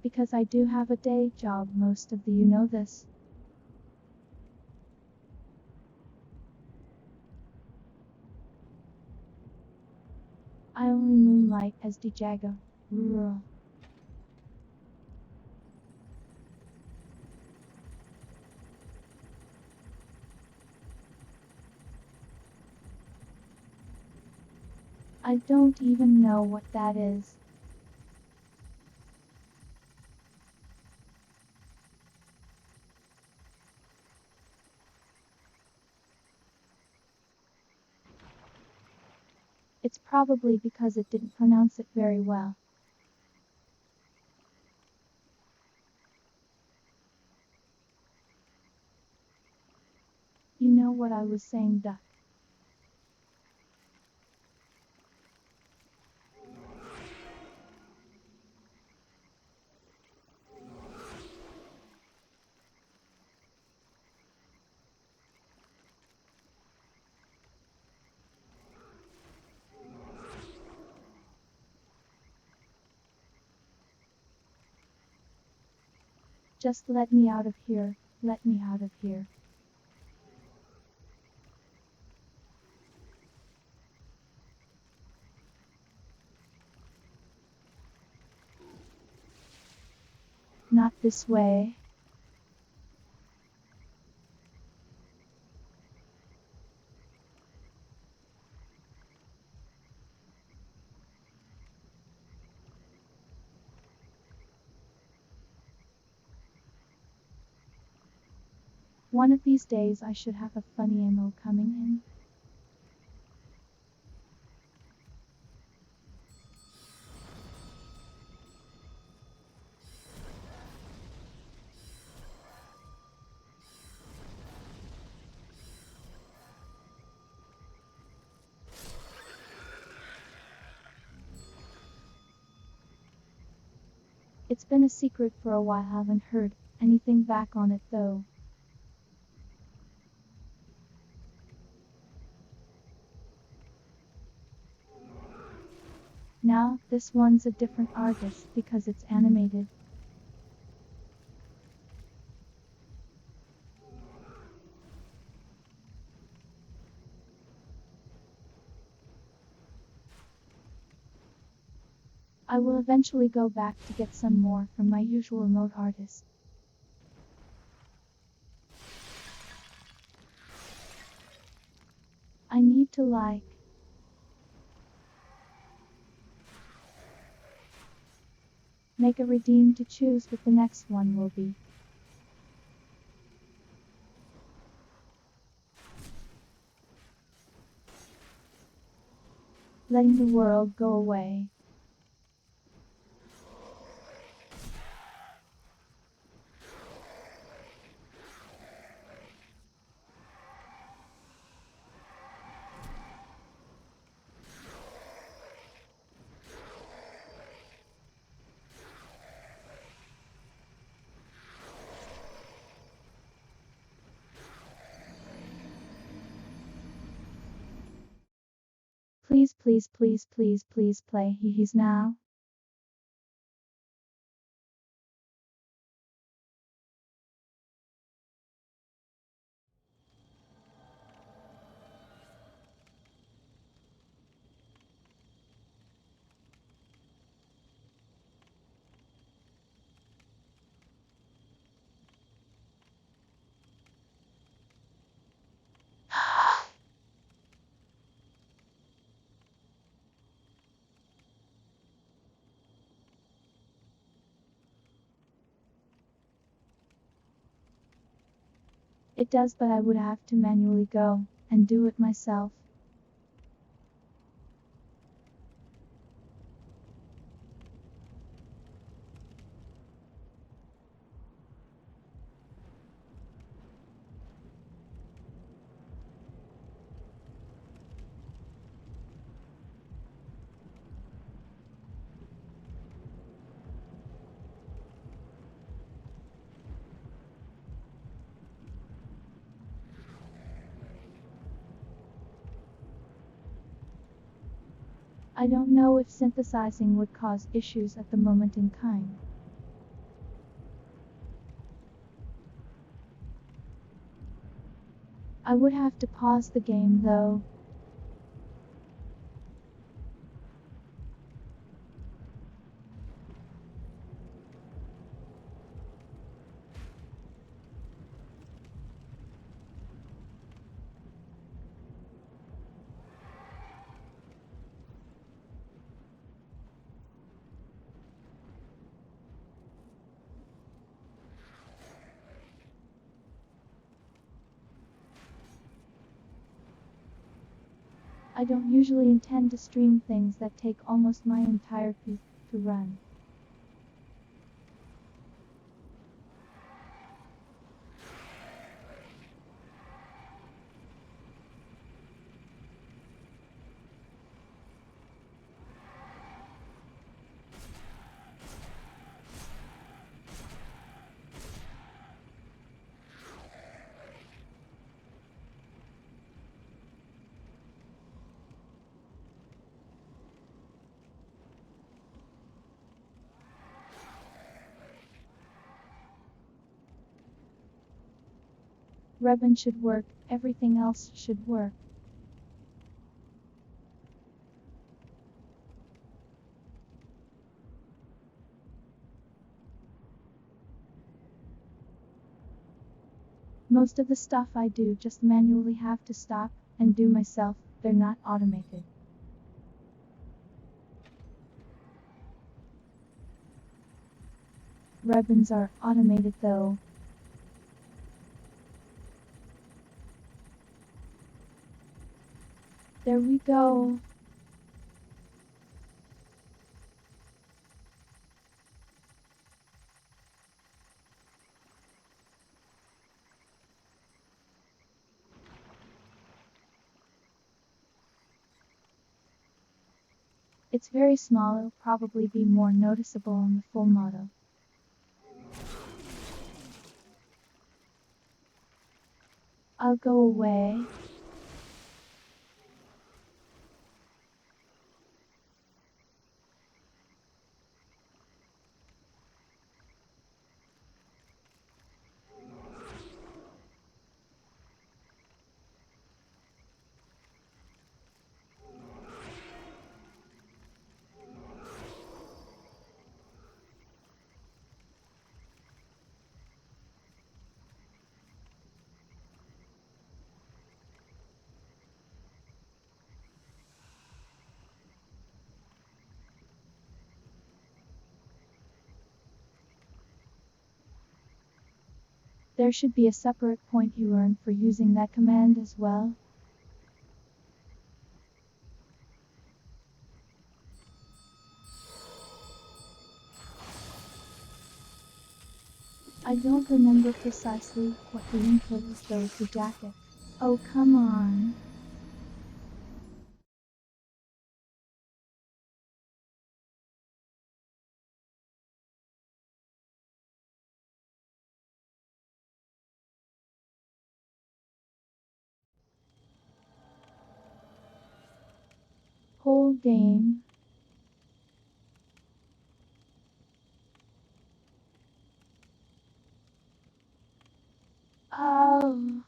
Because I do have a day job, most of you know this. I only moonlight light as Dijago. Rural. I don't even know what that is. It's probably because it didn't pronounce it very well. You know what I was saying, duck. Just let me out of here, let me out of here. Not this way. One of these days I should have a funny ammo coming in. It's been a secret for a while, haven't heard anything back on it though. Now, this one's a different artist because it's animated. I will eventually go back to get some more from my usual remote artist. I need to make a redeem to choose what the next one will be. Letting the world go away. Please, please, please, please, please play he's now. It does, but I would have to manually go and do it myself. I don't know if synthesizing would cause issues at the moment in time. I would have to pause the game though. I don't usually intend to stream things that take almost my entire piece to run. Rebin should work, everything else should work. Most of the stuff I do just manually have to stop and do myself, they're not automated. Rebins are automated though. There we go. It's very small, it'll probably be more noticeable on the full model. I'll go away. There should be a separate point you earn for using that command as well. I don't remember precisely what the input was though to jacket. Oh come on. Whole game. Oh.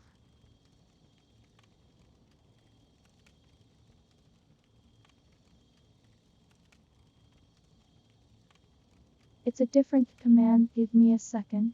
It's a different command, give me a second.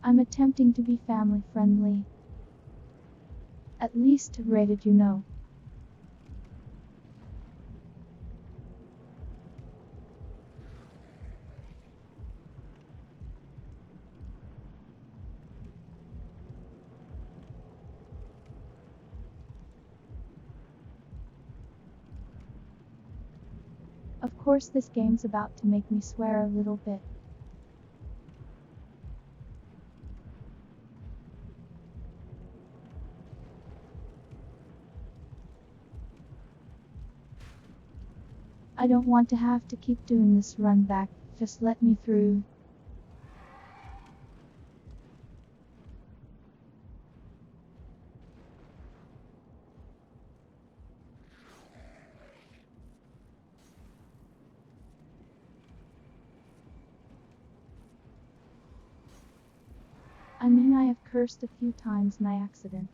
I'm attempting to be family friendly. At least rated, you know. Of course this game's about to make me swear a little bit. I don't want to have to keep doing this run back, just let me through. I mean, I have cursed a few times by accident.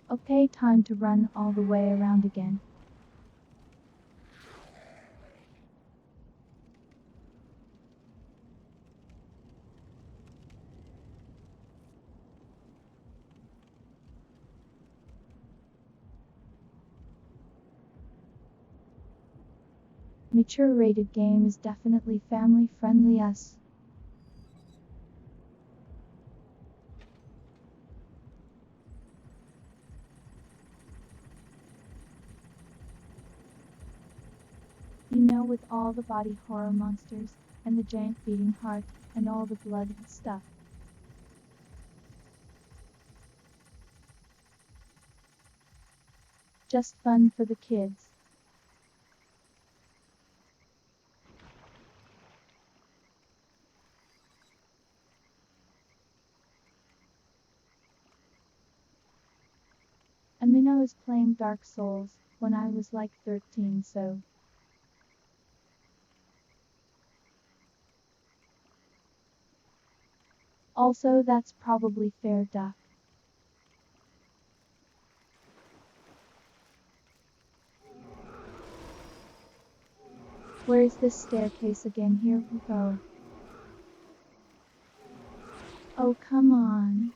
Okay, time to run all the way around again. Mature rated game is definitely family friendly us. You know, with all the body horror monsters, and the giant beating heart, and all the blood and stuff. Just fun for the kids. Amina was playing Dark Souls when I was like 13, so. Also, that's probably fair, duck. Where is this staircase again? Here we go. Oh, come on.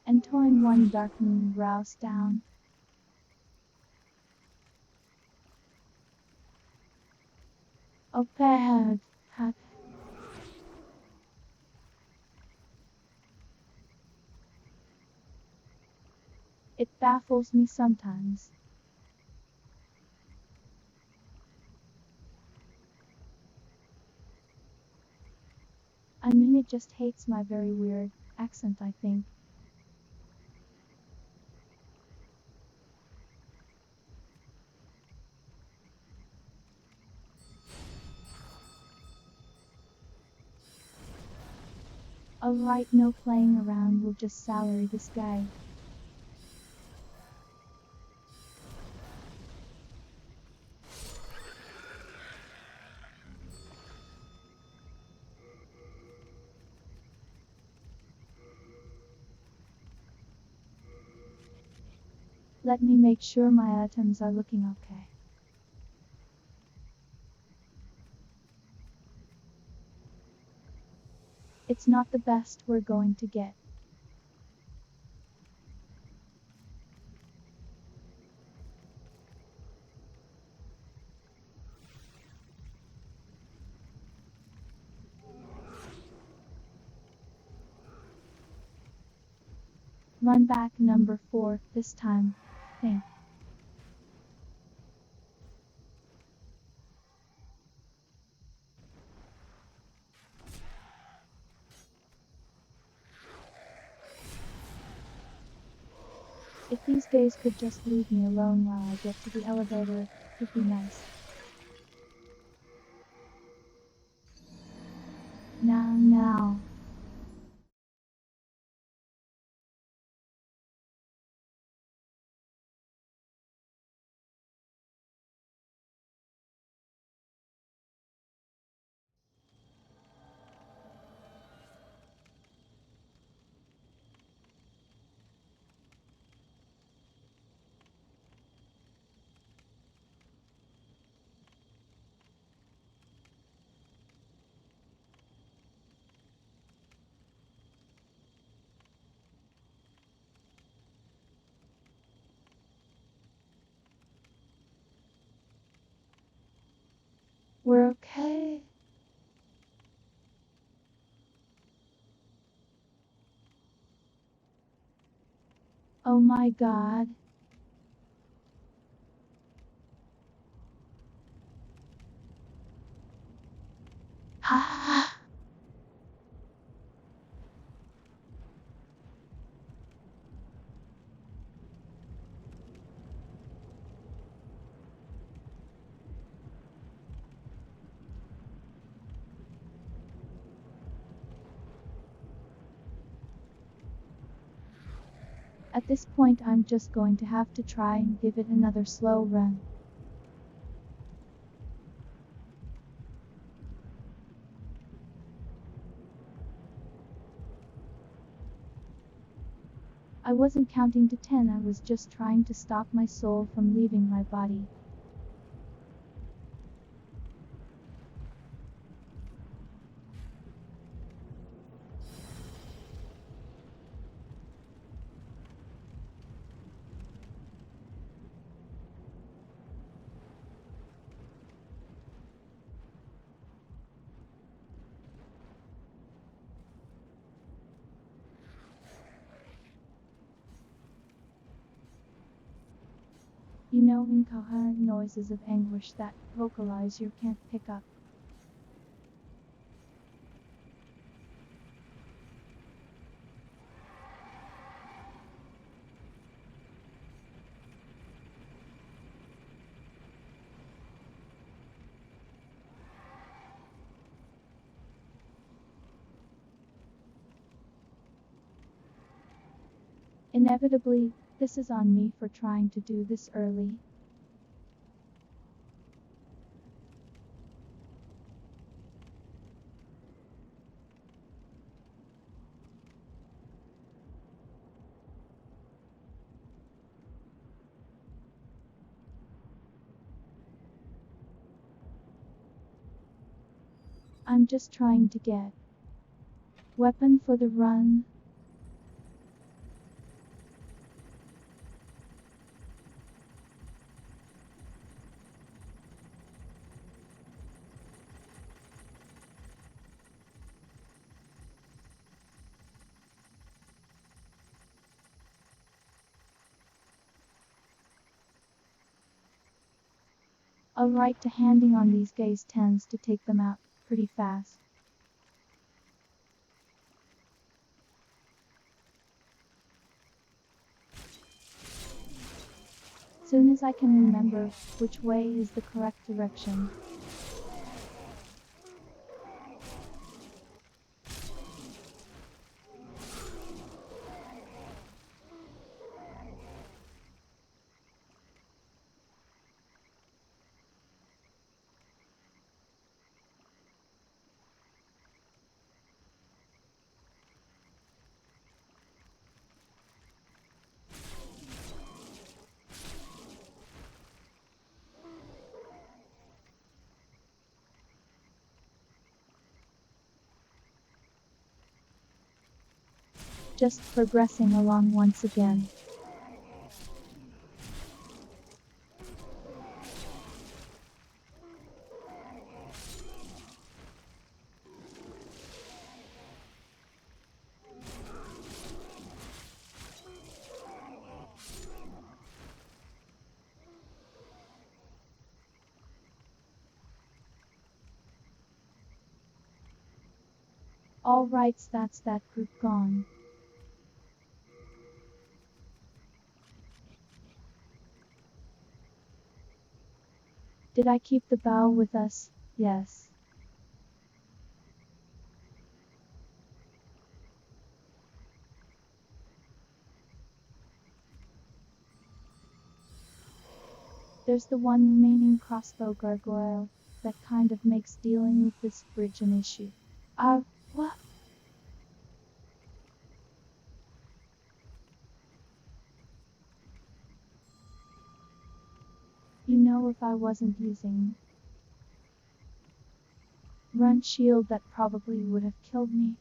And torn one dark moon brows down. Oh, bad. It baffles me sometimes. I mean, it just hates my very weird accent, I think. Alright, no playing around, we'll just salary this guy. Let me make sure my items are looking okay. It's not the best we're going to get. Run back number 4 this time, I think. If these guys could just leave me alone while I get to the elevator, it would be nice. Now. We're okay. Oh my god. Ah. At this point I'm just going to have to try and give it another slow run. I wasn't counting to 10, I was just trying to stop my soul from leaving my body. You know, incoherent noises of anguish that VocAlice you can't pick up. Inevitably, this is on me for trying to do this early. I'm just trying to get weapon for the run. Alright, to handing on these guys tends to take them out pretty fast. Soon as I can remember which way is the correct direction. Just progressing along once again. Alright, that's that group gone. Did I keep the bow with us? Yes. There's the one remaining crossbow gargoyle that kind of makes dealing with this bridge an issue. What? You know, if I wasn't using run shield, that probably would have killed me.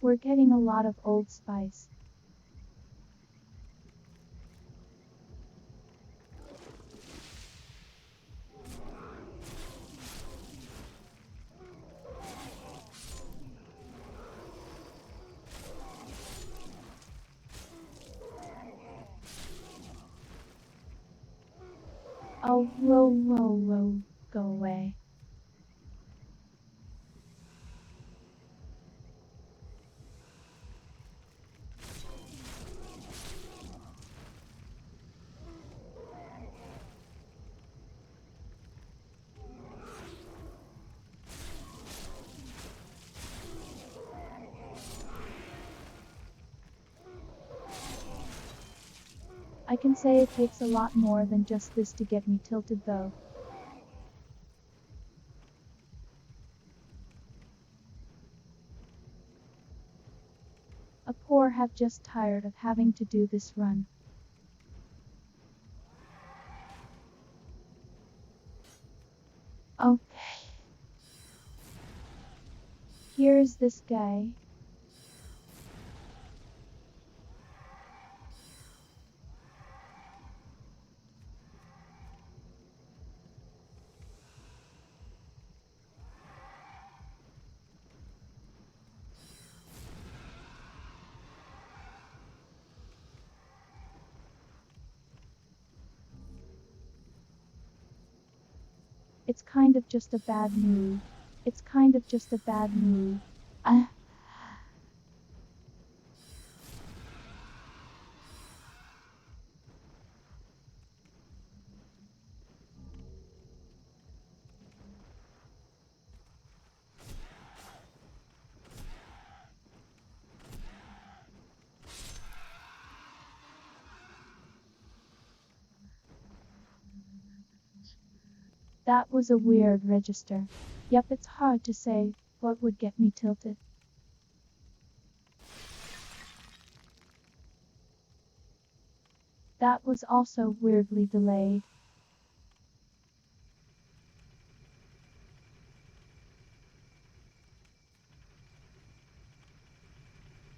We're getting a lot of Old Spice. Oh, whoa, go away. I can say it takes a lot more than just this to get me tilted though. A poor have just tired of having to do this run. Okay. Here's this guy. It's kind of just a bad move. It's kind of just a bad move. That was a weird register. Yep, it's hard to say what would get me tilted. That was also weirdly delayed.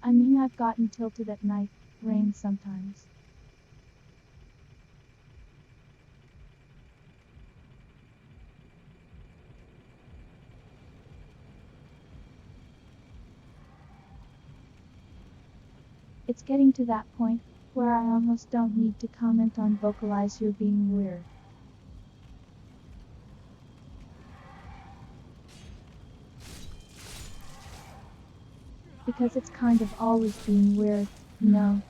I mean, I've gotten tilted at night, rain sometimes. It's getting to that point where I almost don't need to comment on VocAlice you're being weird. Because it's kind of always being weird, you know.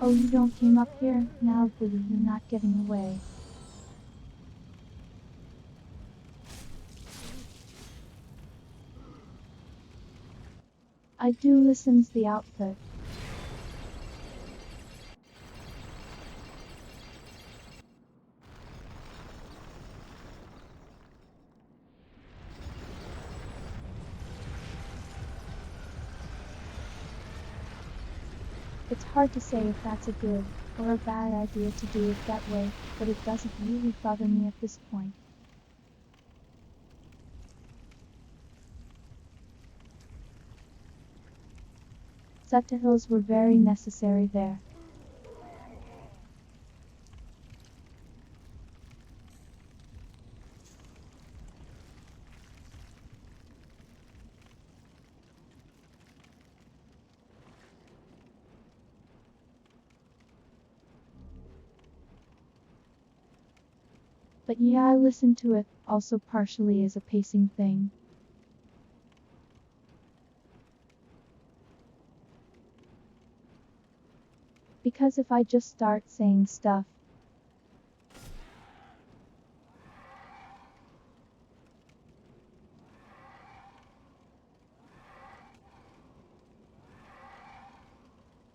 Oh, you don't came up here? Now, Billy, you're not getting away. I do listens the outfit. It's hard to say if that's a good or a bad idea to do it that way, but it doesn't really bother me at this point. Sutta hills were very necessary there. But yeah, I listen to it, also partially as a pacing thing. Because if I just start saying stuff,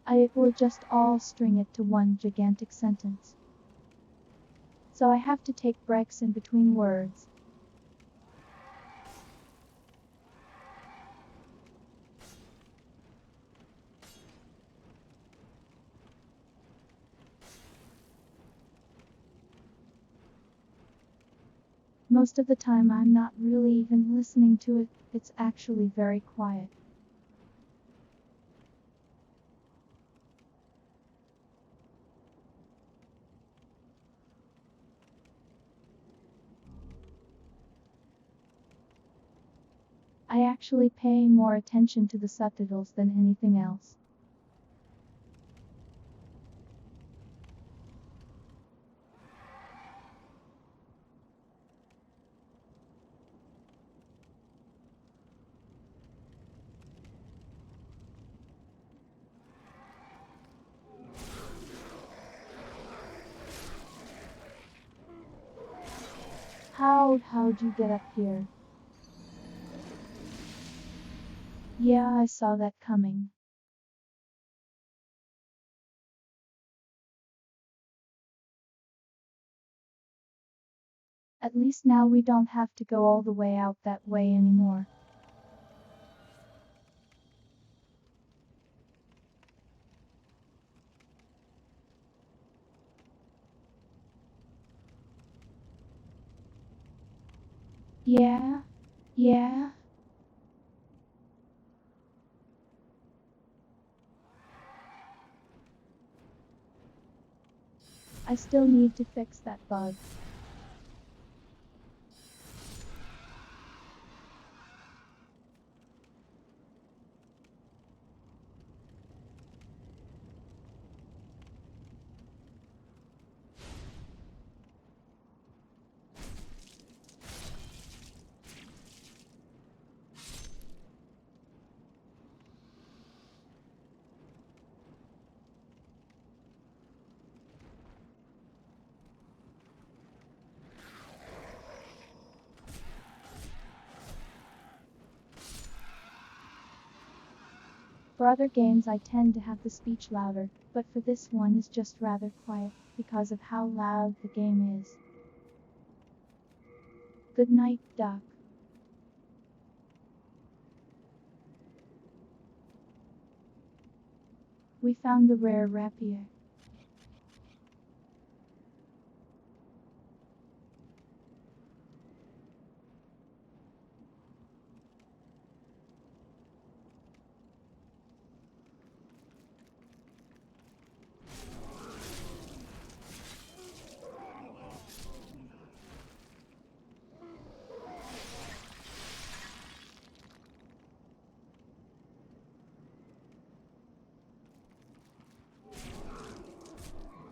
I will just all string it to one gigantic sentence. So I have to take breaks in between words. Most of the time I'm not really even listening to it, it's actually very quiet. I actually pay more attention to the subtitles than anything else. How'd you get up here? Yeah, I saw that coming. At least now we don't have to go all the way out that way anymore. Yeah. I still need to fix that bug. For other games I tend to have the speech louder, but for this one is just rather quiet, because of how loud the game is. Good night, Doc. We found the rare rapier.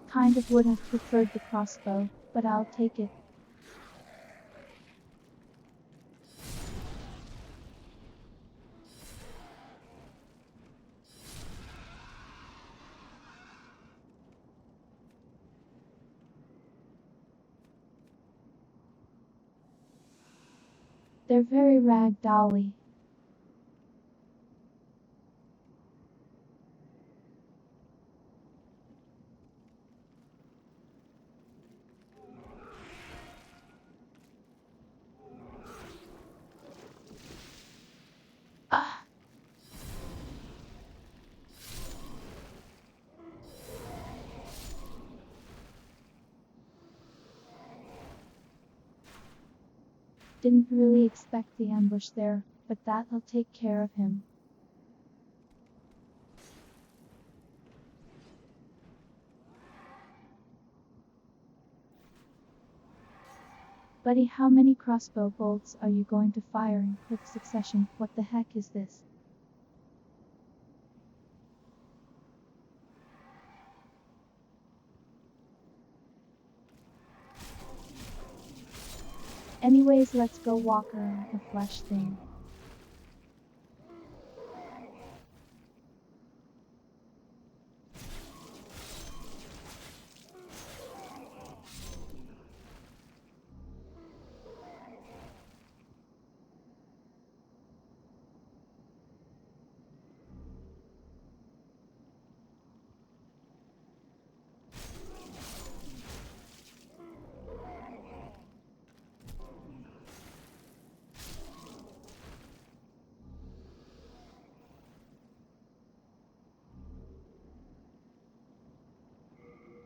Kind of would have preferred the crossbow, but I'll take it. They're very ragdolly. Ah! Didn't really expect the ambush there, but that'll take care of him. Buddy, how many crossbow bolts are you going to fire in quick succession? What the heck is this? Anyways, let's go walk around the flesh thing.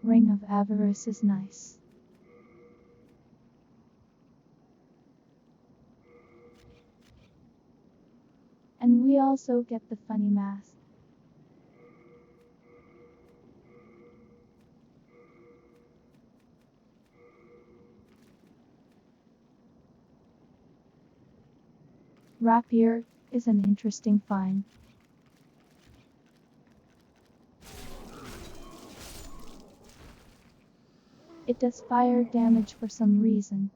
Ring of Avarice is nice. And we also get the funny mask. Rapier is an interesting find. It does fire damage for some reason.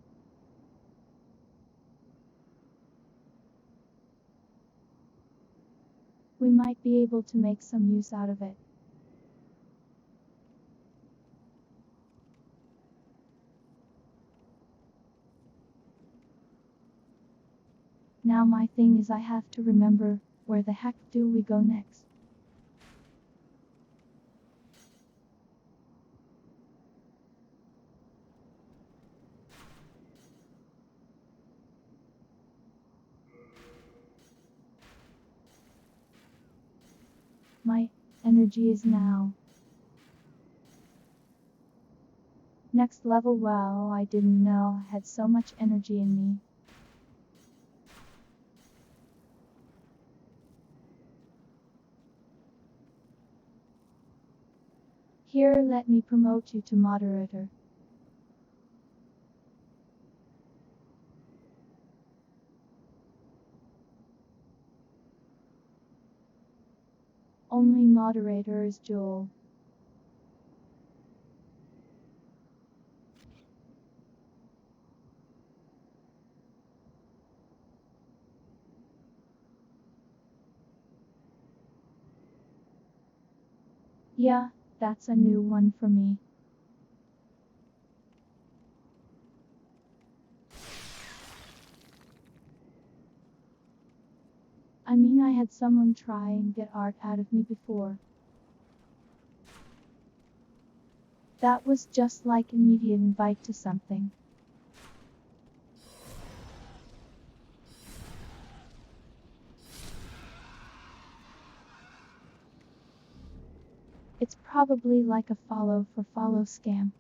We might be able to make some use out of it. Now my thing is I have to remember, where the heck do we go next? My energy is now next level. Wow, I didn't know I had so much energy in me. Here, let me promote you to moderator. Only moderator is Joel. Yeah, that's a new one for me. I mean, I had someone try and get art out of me before. That was just like immediate invite to something. It's probably like a follow for follow scam.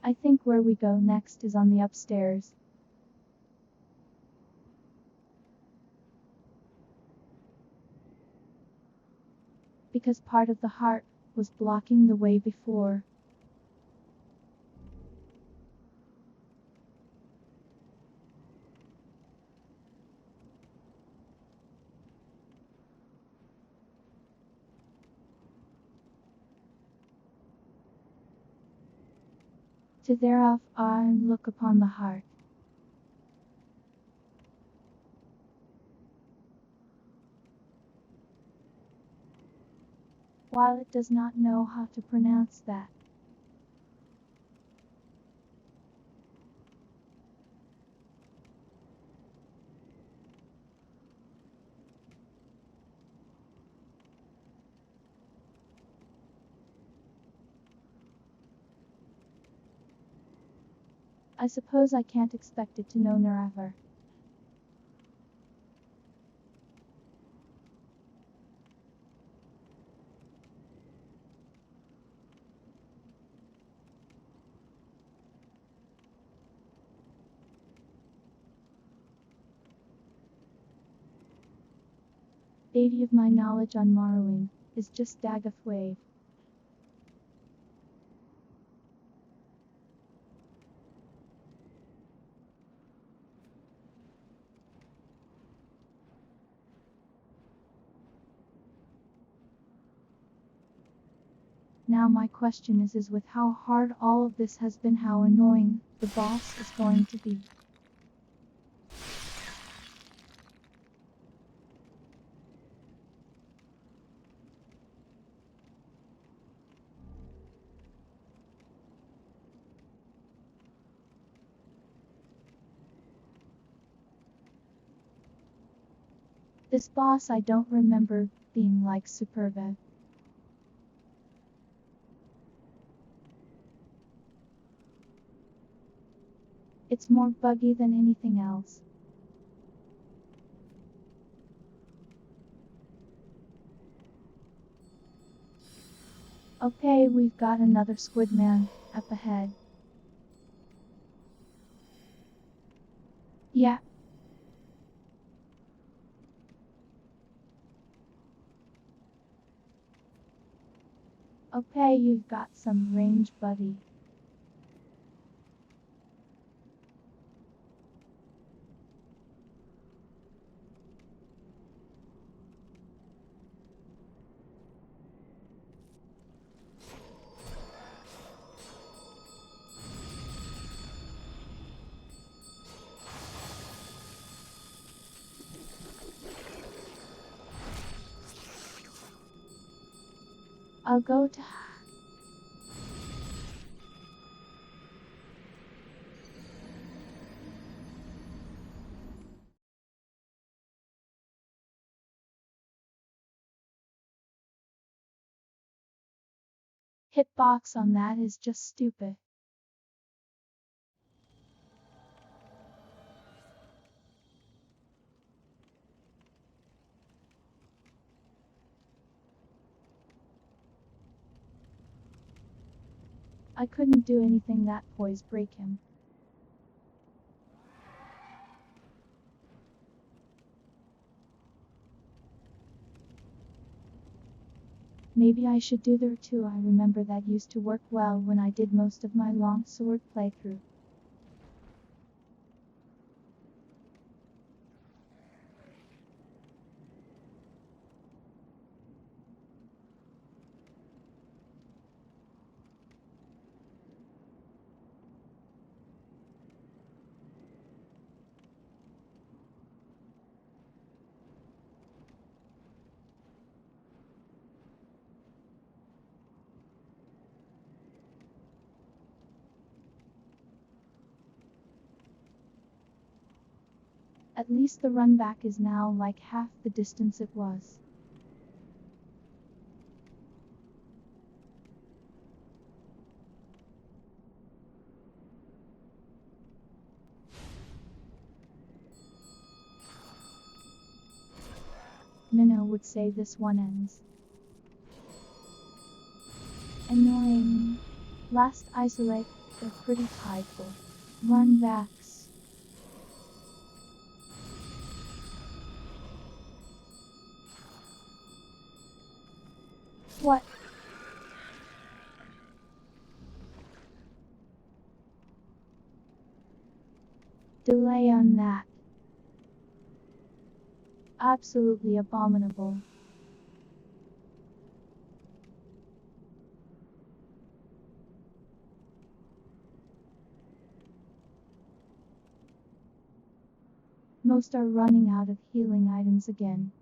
I think where we go next is on the upstairs. Because part of the heart was blocking the way before. To thereof and look upon the heart. While it does not know how to pronounce that. I suppose I can't expect it to know Naravar. Eighty of my knowledge on Morrowind is just Dagoth Wave. Now my question is with how hard all of this has been, how annoying the boss is going to be. This boss I don't remember being like superb. It's more buggy than anything else. Okay, we've got another squid man up ahead. Yeah. Okay, you've got some range, buddy. I'll go to... Hitbox on that is just stupid. I couldn't do anything, that poise break him. Maybe I should do there too. I remember that used to work well when I did most of my long sword playthrough. At least the run back is now like half the distance it was. Minnow would say this one ends. Annoying. Last isolate, they're pretty prideful. Run backs. What? Delay on that. Absolutely abominable. Most are running out of healing items again.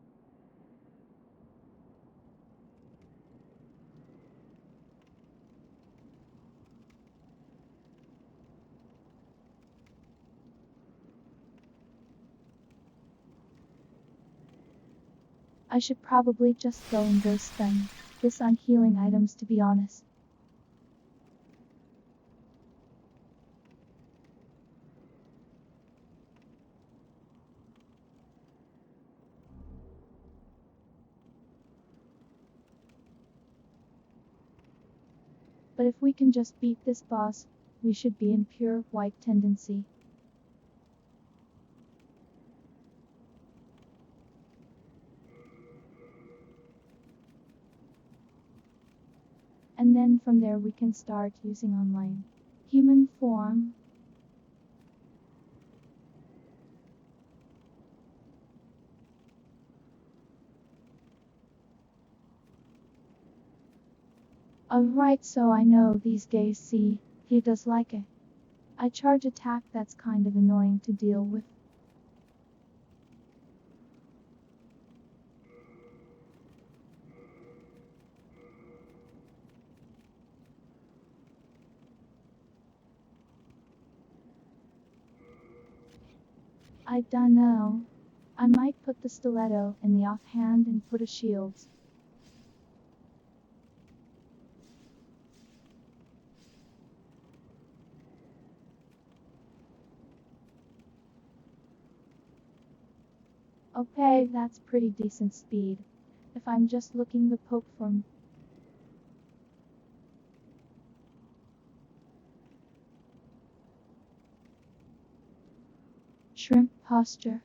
I should probably just go and go spend this on healing items, to be honest. But if we can just beat this boss, we should be in pure white tendency. And then from there we can start using online. Human form. Alright, so I know these guys see, he does like it. I charge attack, that's kind of annoying to deal with. I dunno. I might put the stiletto in the offhand and put a shield. Okay, that's pretty decent speed. If I'm just looking the poke from shrimp posture.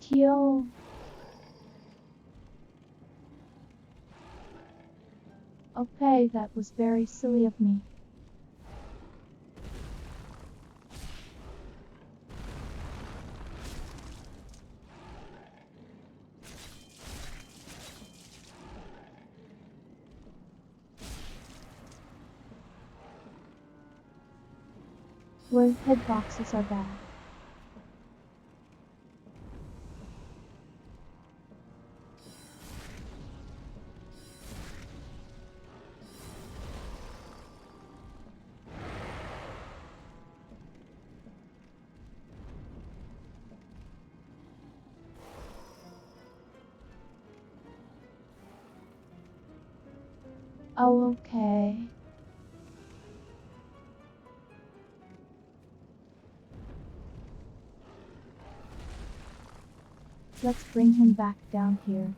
Kill. Okay, that was very silly of me. Where hitboxes are bad. Oh, okay. Let's bring him back down here.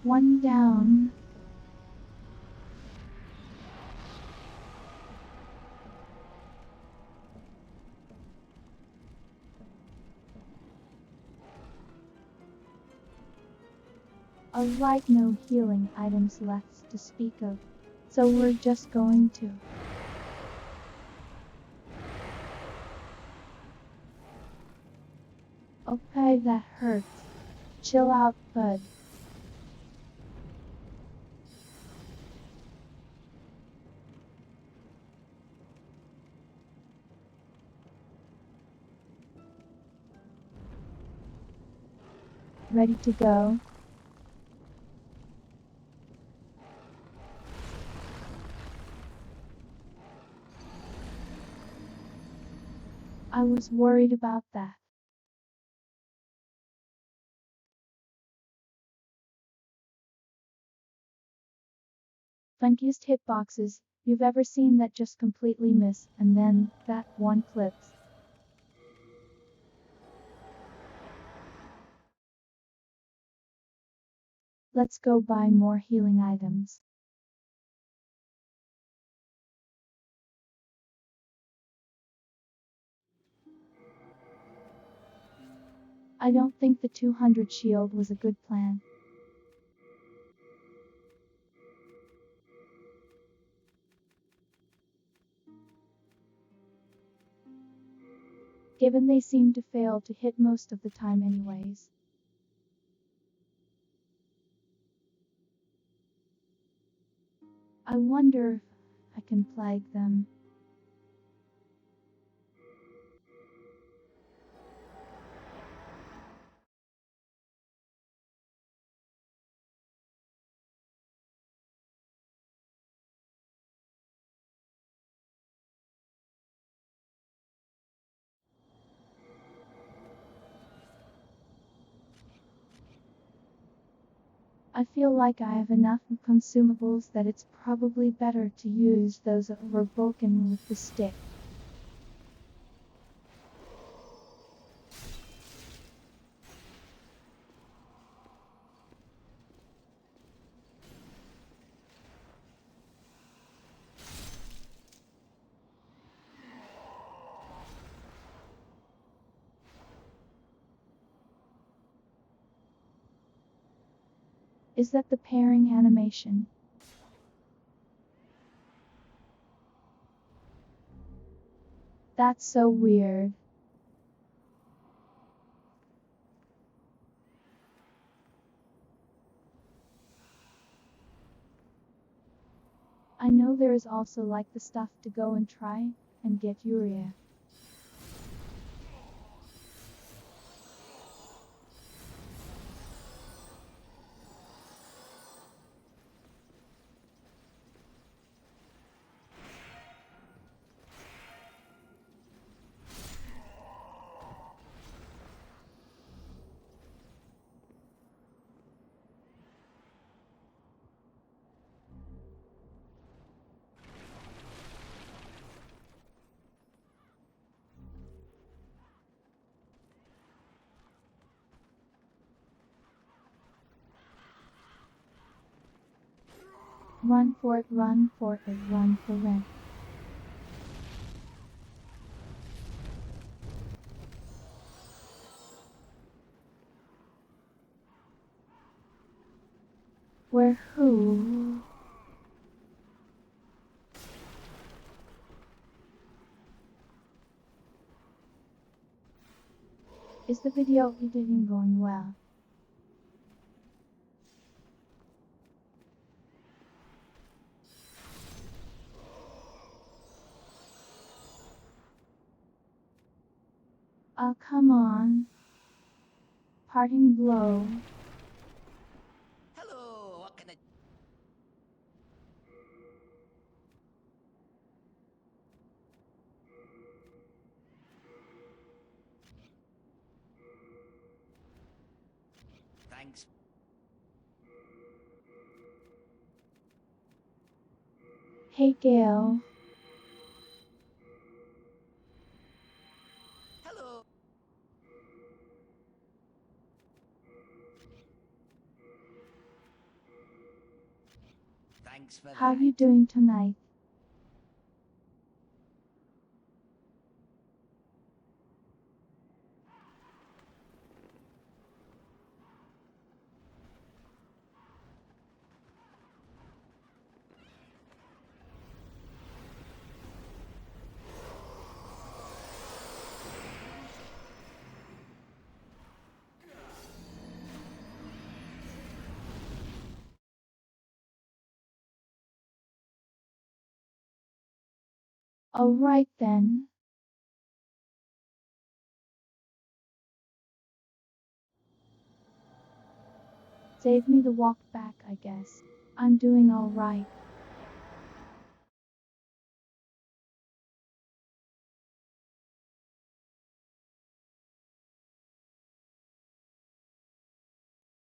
One down. Alright, no healing items left to speak of, so we're just going to okay, that hurts. Chill out, bud. Ready to go? I was worried about that. Funkiest hitboxes you've ever seen that just completely miss, and then that one clips. Let's go buy more healing items. I don't think the 200 shield was a good plan. Given they seem to fail to hit most of the time anyways. I wonder if I can plague them. I feel like I have enough consumables that it's probably better to use those over broken with the stick. Is that the pairing animation? That's so weird. I know there is also like the stuff to go and try and get urea. Run for it, run for it, run for rent. Where who? Is the video editing going well? Oh, come on. Parting blow. Hello, what can I... Thanks. Hey Gail. Hello. Thanks for How that. you doing tonight? Alright then. Save me the walk back, I guess. I'm doing alright.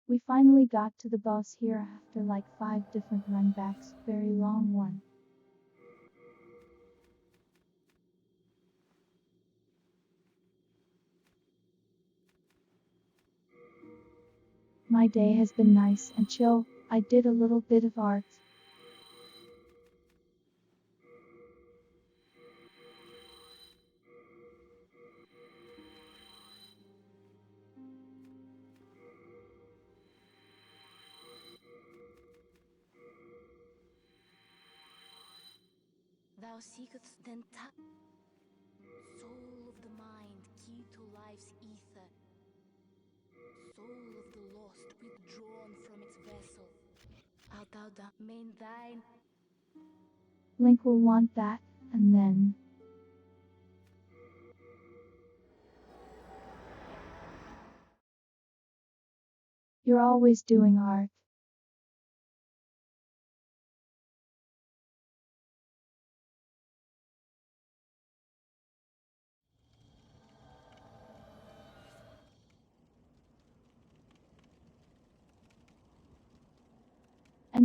We finally got to the boss here after like 5 different runbacks, very long one. My day has been nice and chill. I did a little bit of art. Thou seekest then soul of the mind, key to life's ether. Soul of the lost, withdrawn from its vessel. Art thou main thine? Link will want that, and then you're always doing art.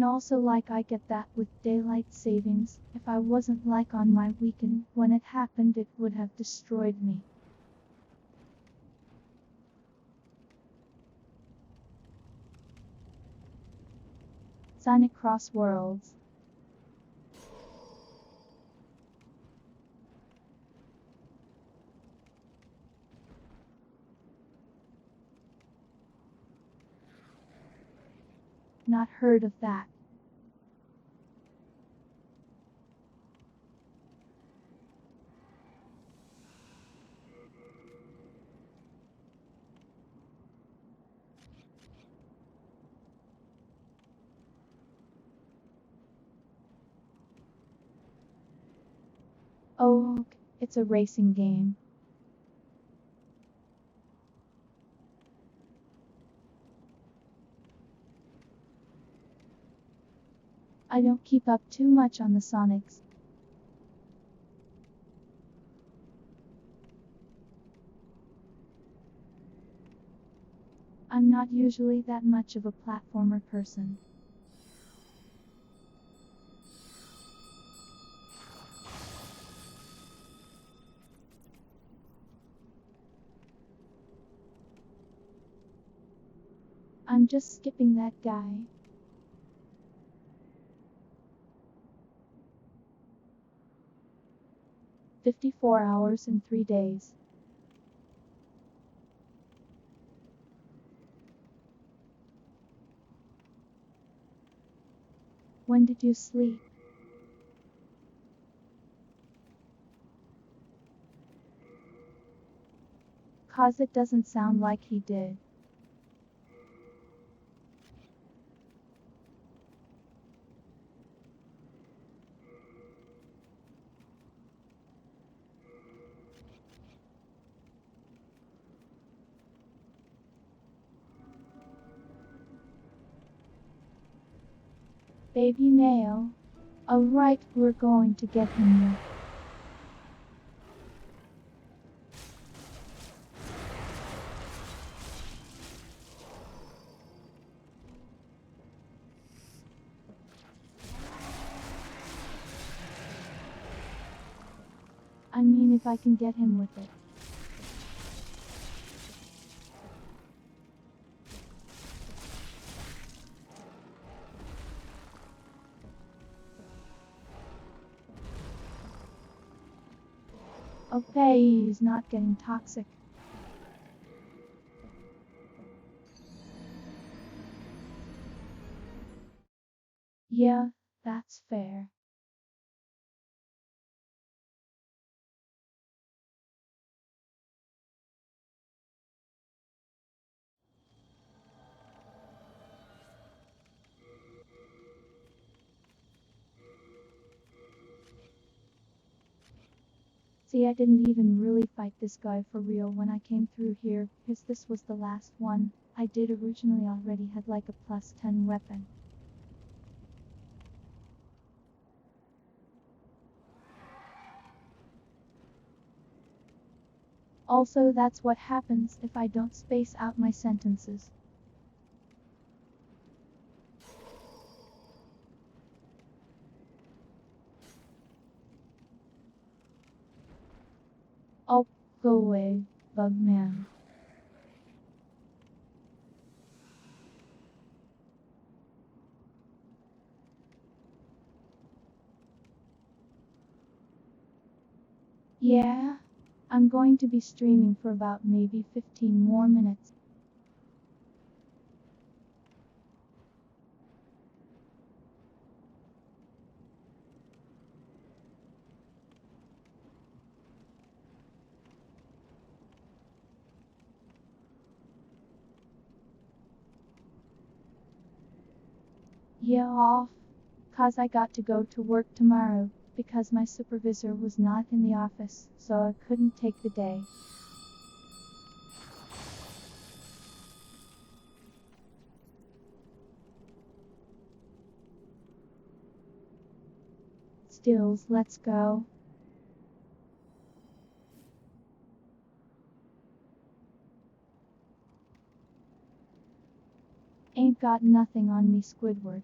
And also like I get that with daylight savings, if I wasn't like on my weekend when it happened it would have destroyed me. Sonic Cross Worlds. Not heard of that. Oh, it's a racing game. I don't keep up too much on the Sonics. I'm not usually that much of a platformer person. I'm just skipping that guy. "54 hours and 3 days. When did you sleep? Cause it doesn't sound like he did. Baby nail. Alright, we're going to get him now. I mean if I can get him with it. Okay, he's not getting toxic. Yeah, that's fair. See, I didn't even really fight this guy for real when I came through here, because this was the last one. I did originally already had like a plus 10 weapon. Also, that's what happens if I don't space out my sentences. Oh, go away, Bugman. Yeah, I'm going to be streaming for about maybe 15 more minutes. Yeah, off. Cause I got to go to work tomorrow, because my supervisor was not in the office, so I couldn't take the day. Stills, let's go. Ain't got nothing on me, Squidward.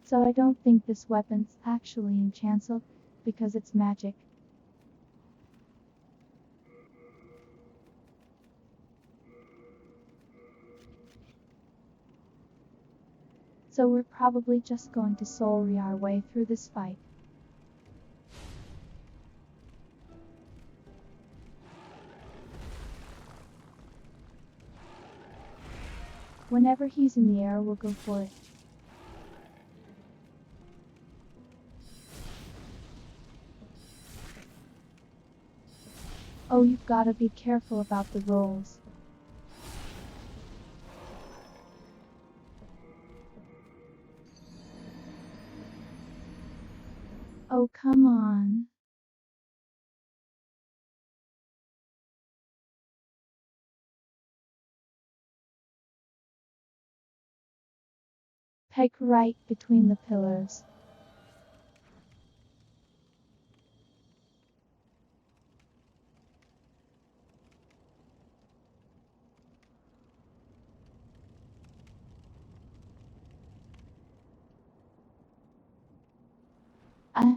So I don't think this weapon's actually enchanted, because it's magic. So we're probably just going to soul our way through this fight. Whenever he's in the air, we'll go for it. Oh, you've gotta be careful about the rolls. Oh, come on. Peg right between the pillars. Uh,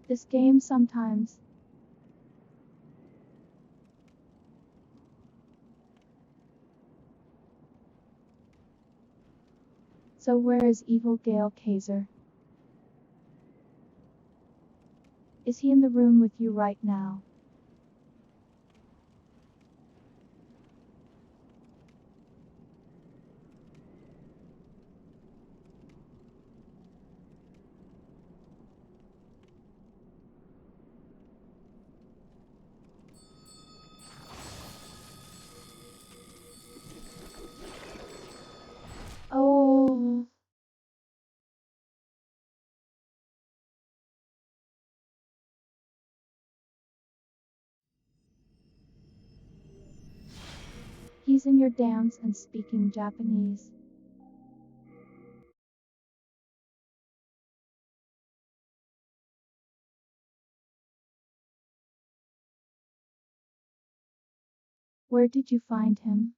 this game sometimes. So where is evil Gale Kaiser? Is he in the room with you right now? Oh. He's in your dance and speaking Japanese. Where did you find him?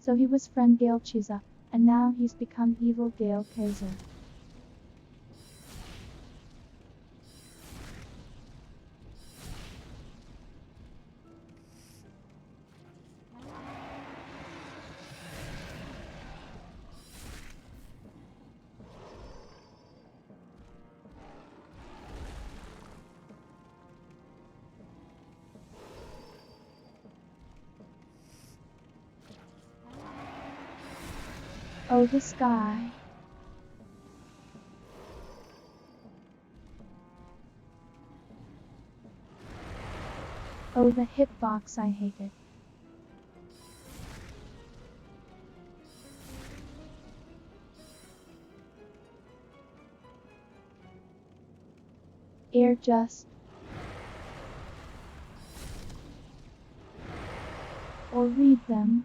So he was friend Gale Chiza, and now he's become evil Gale Kaiser. Oh, this guy. Oh, the hitbox, I hate it. Air just. Or read them.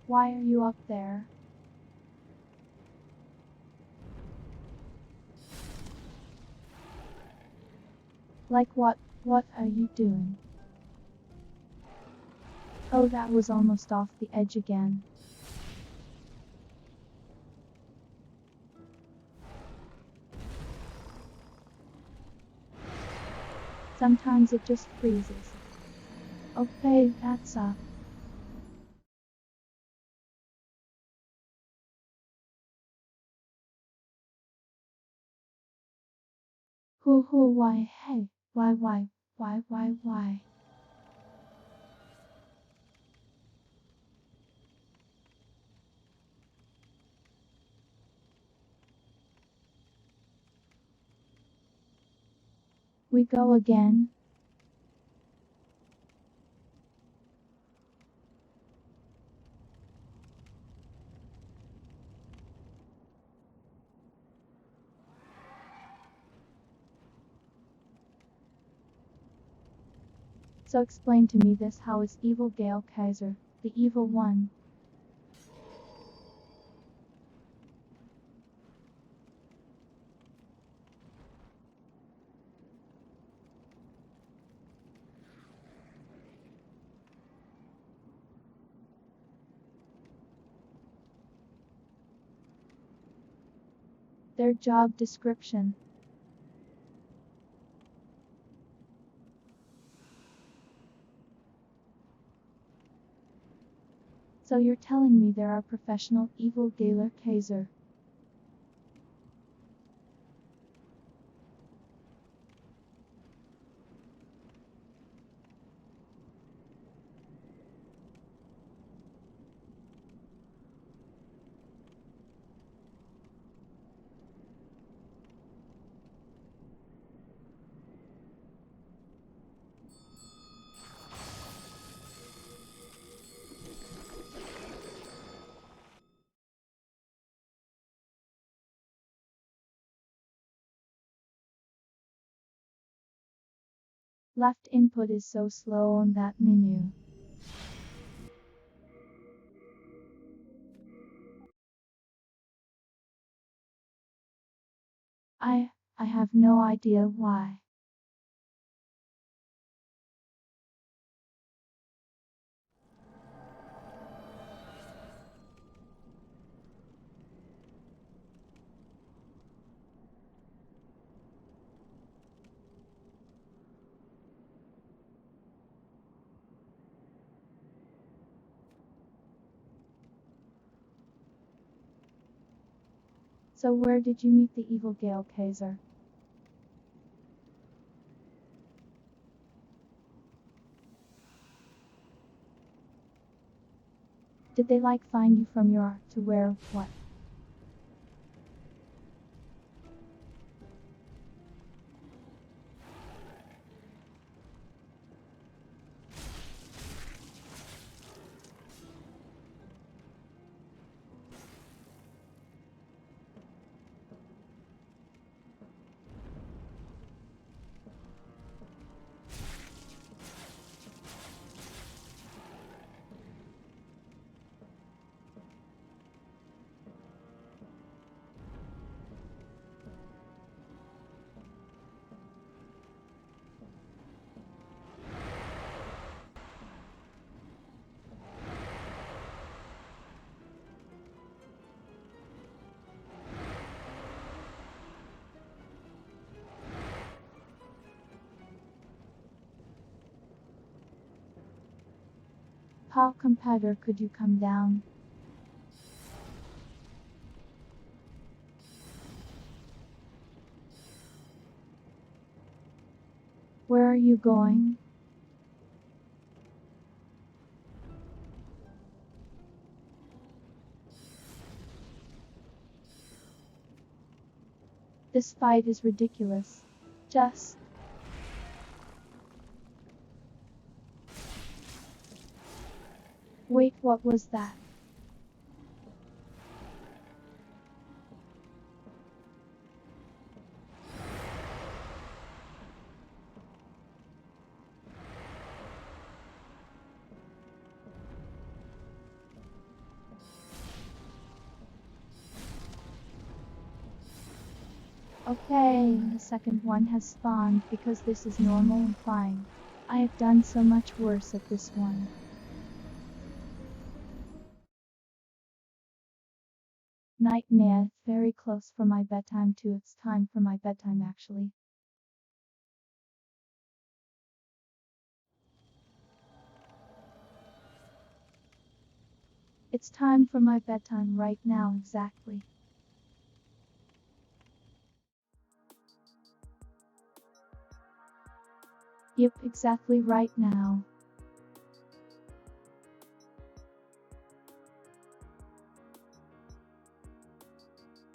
Why are you up there? Like what are you doing? Oh, that was almost off the edge again. Sometimes it just freezes. Okay, that's up. Why, hey, why? We go again. So explain to me this, how is evil Gale Kaiser, the evil one? Their job description. So you're telling me there are professional evil Galer Kaiser. Left input is so slow on that menu. I have no idea why. So where did you meet the evil Gale Kaiser? Did they like find you from your art to wear what? How competitor could you come down? Where are you going? This fight is ridiculous. Just wait, what was that? Okay, the second one has spawned because this is normal and fine. I have done so much worse at this one. Night, nah, it's very close for my bedtime too. It's time for my bedtime actually. It's time for my bedtime right now exactly. Yep, exactly right now.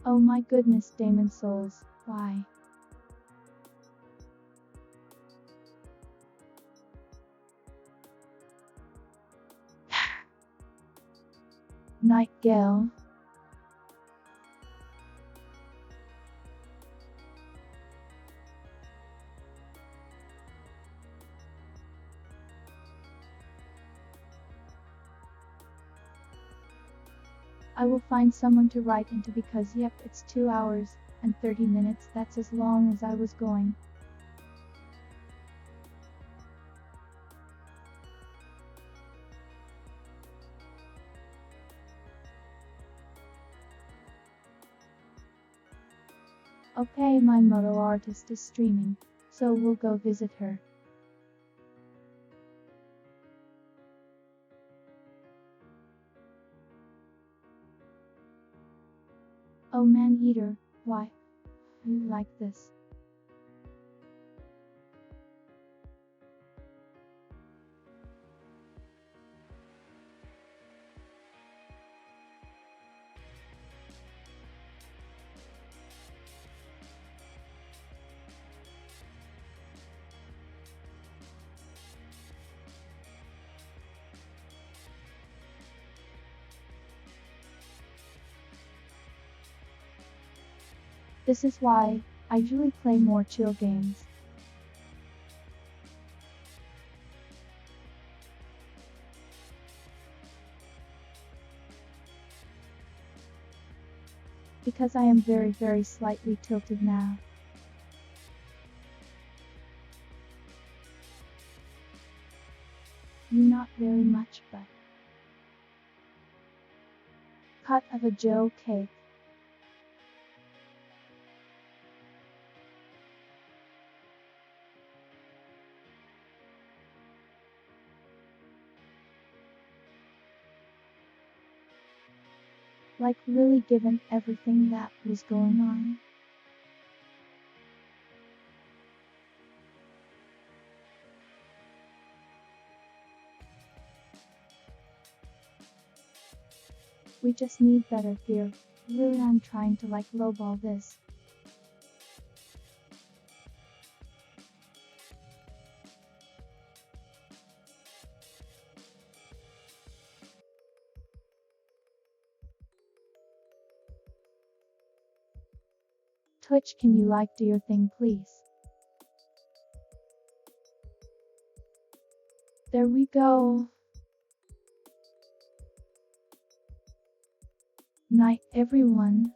Oh my goodness, Damon Souls, why? Nightingale. I will find someone to write into because yep, it's 2 hours and 30 minutes, that's as long as I was going. Okay, my model artist is streaming, so we'll go visit her. Oh man eater, why? You like this? This is why I usually play more chill games. Because I am very slightly tilted now. Not very much, but cut of a Joe cake. Like really given everything that was going on. We just need better gear. Really, I'm trying to like lowball this. Twitch, can you like do your thing please? There we go. Night everyone.